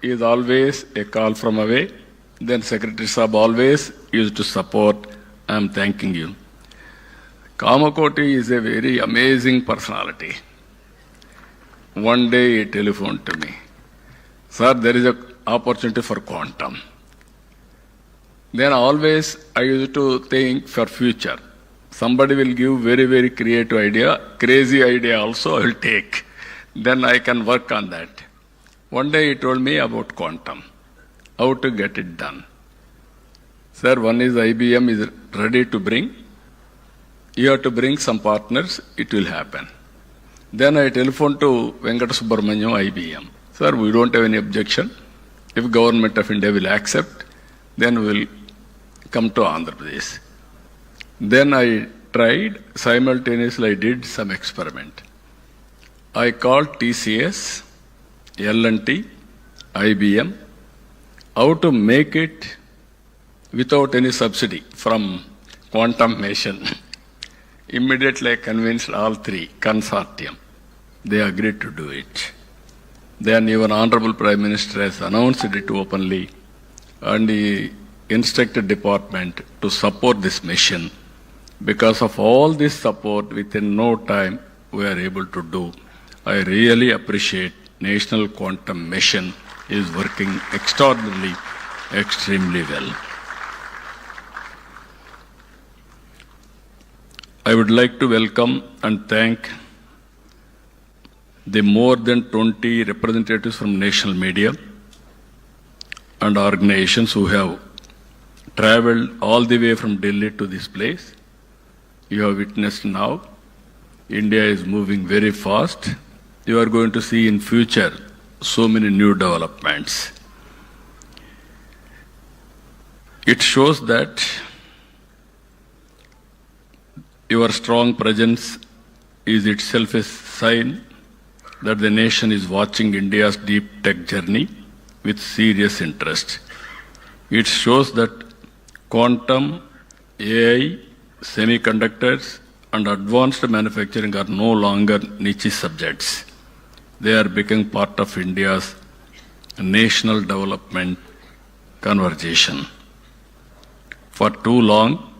he is always a call from away. Then Secretary Saab always used to support. I am thanking you. Kamakoti is a very amazing personality. One day he telephoned to me. Sir, there is an opportunity for quantum. Then always I used to think for future. Somebody will give very, very creative idea, crazy idea also I will take. Then I can work on that. One day he told me about quantum, how to get it done. Sir, one is IBM is ready to bring. You have to bring some partners, it will happen. Then I telephoned to Venkata Subramanyam, IBM. Sir, we don't have any objection. If Government of India will accept, then we will come to Andhra Pradesh. Then I tried, simultaneously I did some experiment. I called TCS, L&T, IBM, how to make it without any subsidy from quantum mission. Immediately I convinced all three, consortium. They agreed to do it. Then even Honorable Prime Minister has announced it openly and he instructed department to support this mission. Because of all this support, within no time we are able to do. I really appreciate National Quantum Mission is working extraordinarily. extremely well. I would like to welcome and thank the more than 20 representatives from national media and organizations who have traveled all the way from Delhi to this place. You have witnessed now, India is moving very fast. You are going to see in future so many new developments. It shows that your strong presence is itself a sign that the nation is watching India's deep tech journey with serious interest. It shows that quantum, AI, semiconductors, and advanced manufacturing are no longer niche subjects. They are becoming part of India's national development conversation. For too long,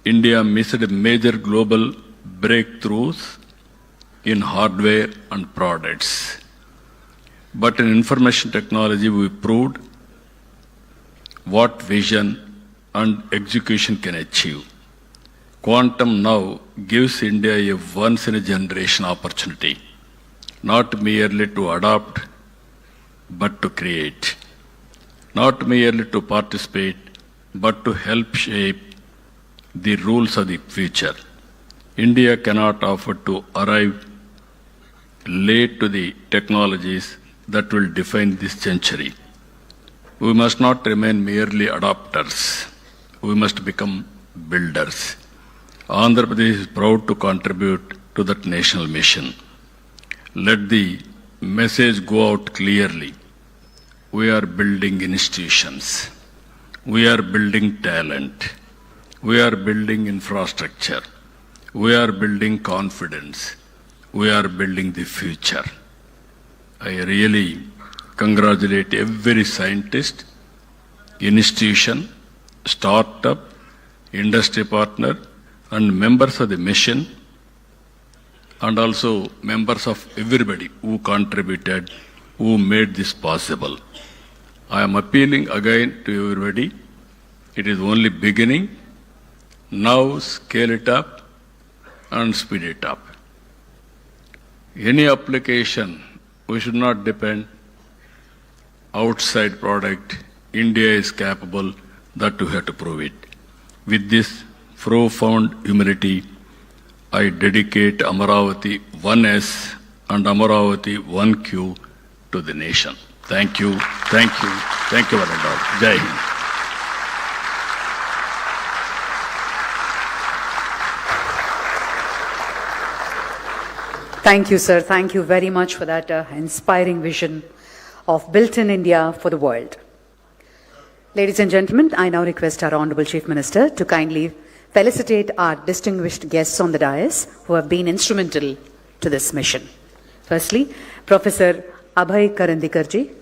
India missed major global breakthroughs in hardware and products. But in information technology, we proved what vision and execution can achieve. Quantum now gives India a once-in-a-generation opportunity, not merely to adopt, but to create. Not merely to participate, but to help shape the rules of the future. India cannot afford to arrive late to the technologies that will define this century. We must not remain merely adopters. We must become builders. Andhra Pradesh is proud to contribute to that national mission. Let the message go out clearly. We are building institutions. We are building talent. We are building infrastructure. We are building confidence. We are building the future. I really congratulate every scientist, institution, startup, industry partner, and members of the mission, and also members of everybody who contributed, who made this possible. I am appealing again to everybody. It is only beginning. Now scale it up and speed it up. Any application, we should not depend outside product. India is capable, that we have to prove it. With this profound humility, I dedicate Amaravati 1S and Amaravati 1Q to the nation. Thank you, thank you, thank you one and all. Jai Hind. Thank you, sir. Thank you very much for that inspiring vision of Built in India for the world. Ladies and gentlemen, I now request our Honorable Chief Minister to kindly felicitate our distinguished guests on the dais who have been instrumental to this mission. Firstly, Professor Abhay Karandikarji.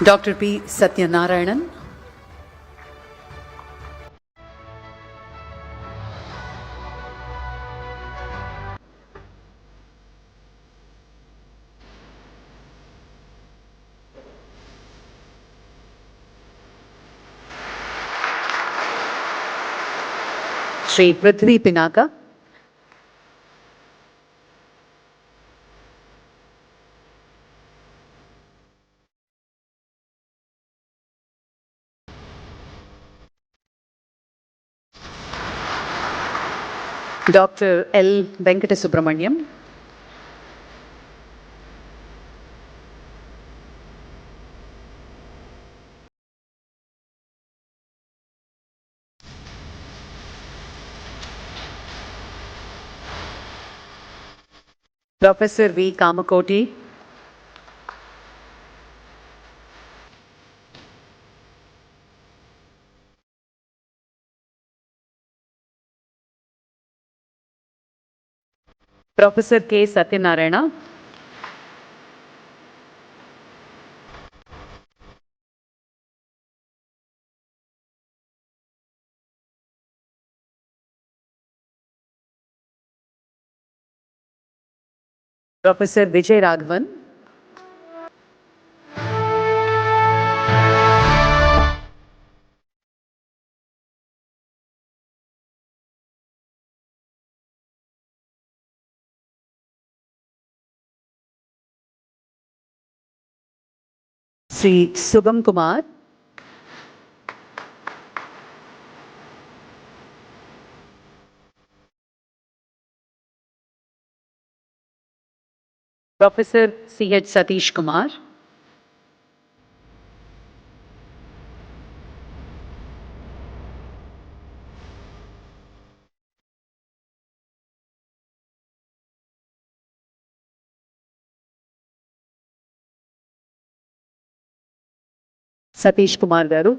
Dr. P. Satyanarayanan. Shri Prithvi Pinaka. Dr. L. Venkatesubramaniam. Professor V. Kamakoti. Professor K. Satyanarayana. Professor Vijay Raghavan. Sri Subham Kumar. Professor C.H. Satish Kumar. Satish Kumar garu.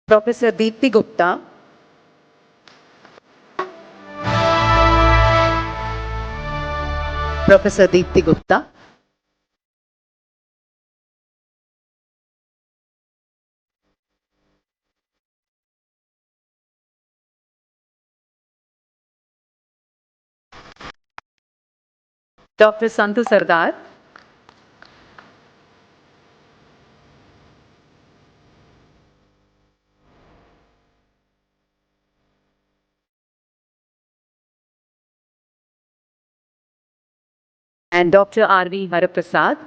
Professor Deepthi Gupta. Professor Deepthi Gupta. Dr. Santhu Sardar. And Dr. R.V. Haraprasad.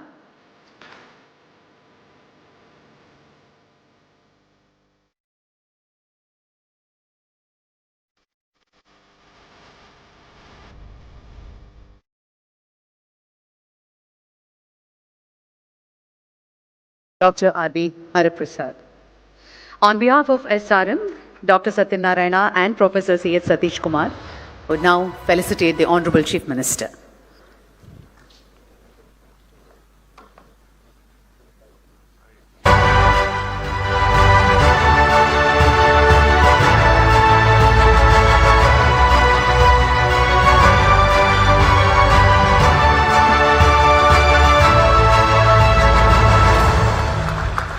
Dr. R.V. Haraprasad. On behalf of SRM, Dr. Satyanarayana and Professor C.H. Satish Kumar would now felicitate the Honorable Chief Minister.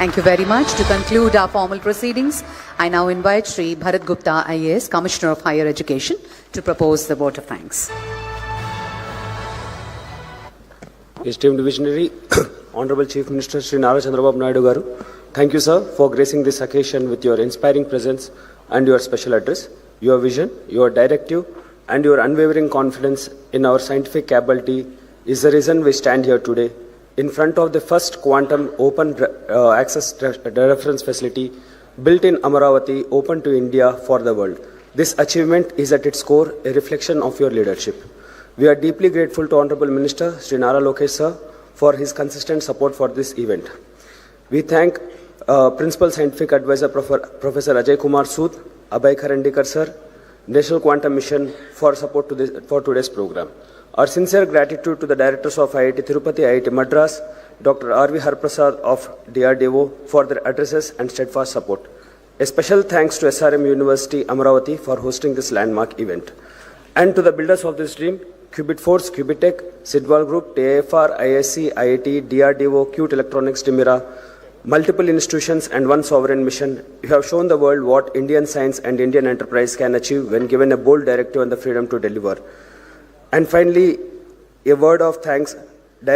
Thank you very much. To conclude our formal proceedings, I now invite Sri Bharat Gupta, IAS, Commissioner of Higher Education, to propose the vote of thanks. Esteemed visionary, Honorable Chief Minister Sri Nara Chandrababu Naidu Garu, thank you, sir, for gracing this occasion with your inspiring presence and your special address. Your vision, your directive, and your unwavering confidence in our scientific capability is the reason we stand here today in front of the first quantum open access reference facility built in Amaravati, open to India for the world. This achievement is at its core a reflection of your leadership. We are deeply grateful to Honorable Minister Sri Nara Lokesh sir for his consistent support for this event. We thank Principal Scientific Advisor Professor Ajay Kumar Sood, Abhay Karandikar sir, National Quantum Mission for support for today's program. Our sincere gratitude to the directors of IIT Tirupati, IIT Madras, Dr. R.V. Haraprasad of DRDO for their addresses and steadfast support. A special thanks to SRM University, Amaravati for hosting this landmark event. And to the builders of this dream, Qubit Force, Qubitech, Sidwal Group, TAFR, ISC, IIT, DRDO, Qt Electronics, Dimira, multiple institutions and one sovereign mission, you have shown the world what Indian science and Indian enterprise can achieve when given a bold directive and the freedom to deliver. And finally, a word of thanks to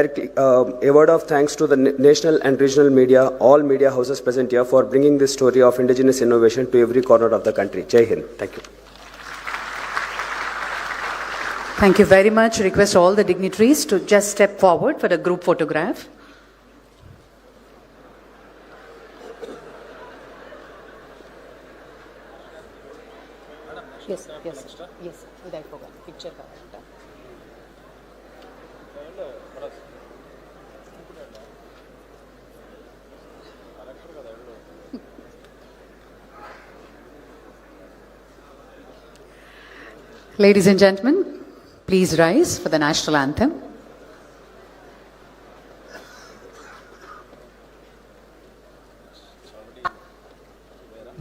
the national and regional media, all media houses present here for bringing this story of indigenous innovation to every corner of the country. Jai Hind. Thank you. Thank you very much. Request all the dignitaries to just step forward for a group photograph. Yes, without forget. Picture. Ladies and gentlemen, please rise for the national anthem.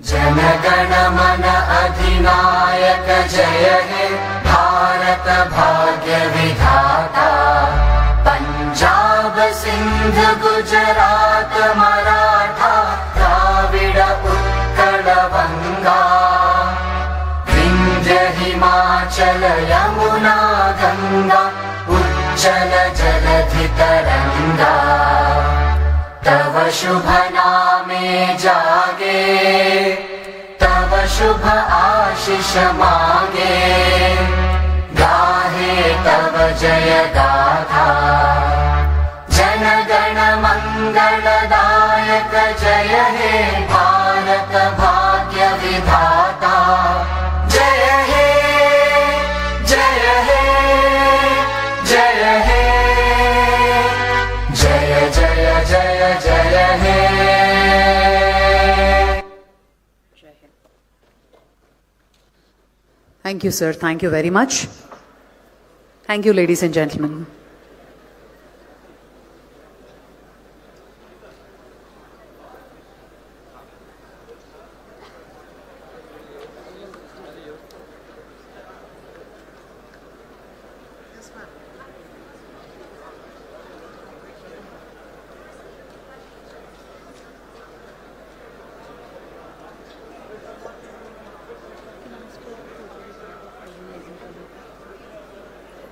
जनगण मन अधिनायक जय हे भारत भाग्य विधाता पंजाब सिंध सिंध गुजरात मराठा द्राविड उत्कल बंगा विंध्य हिमाचल यमुना गंगा उच्चल जलधि तरंगा तव शुभ नामे जागे तव शुभ आशीष मांगे गाहे तव जय गाथा जन गण मंगलदायक जय हे भारत भाग्य विधाता जय हे जय हे जय हे जय जय जय जय हे Thank you, sir. Thank you very much. Thank you, ladies and gentlemen.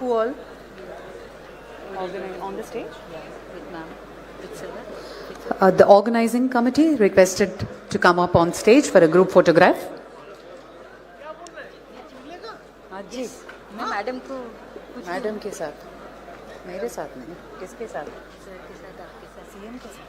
Who all? On the stage? The organizing committee requested to come up on stage for a group photograph. जी मैं मैडम को madam के साथ मेरे साथ नहीं किसके साथ sir के साथ आपके साथ सीएम के साथ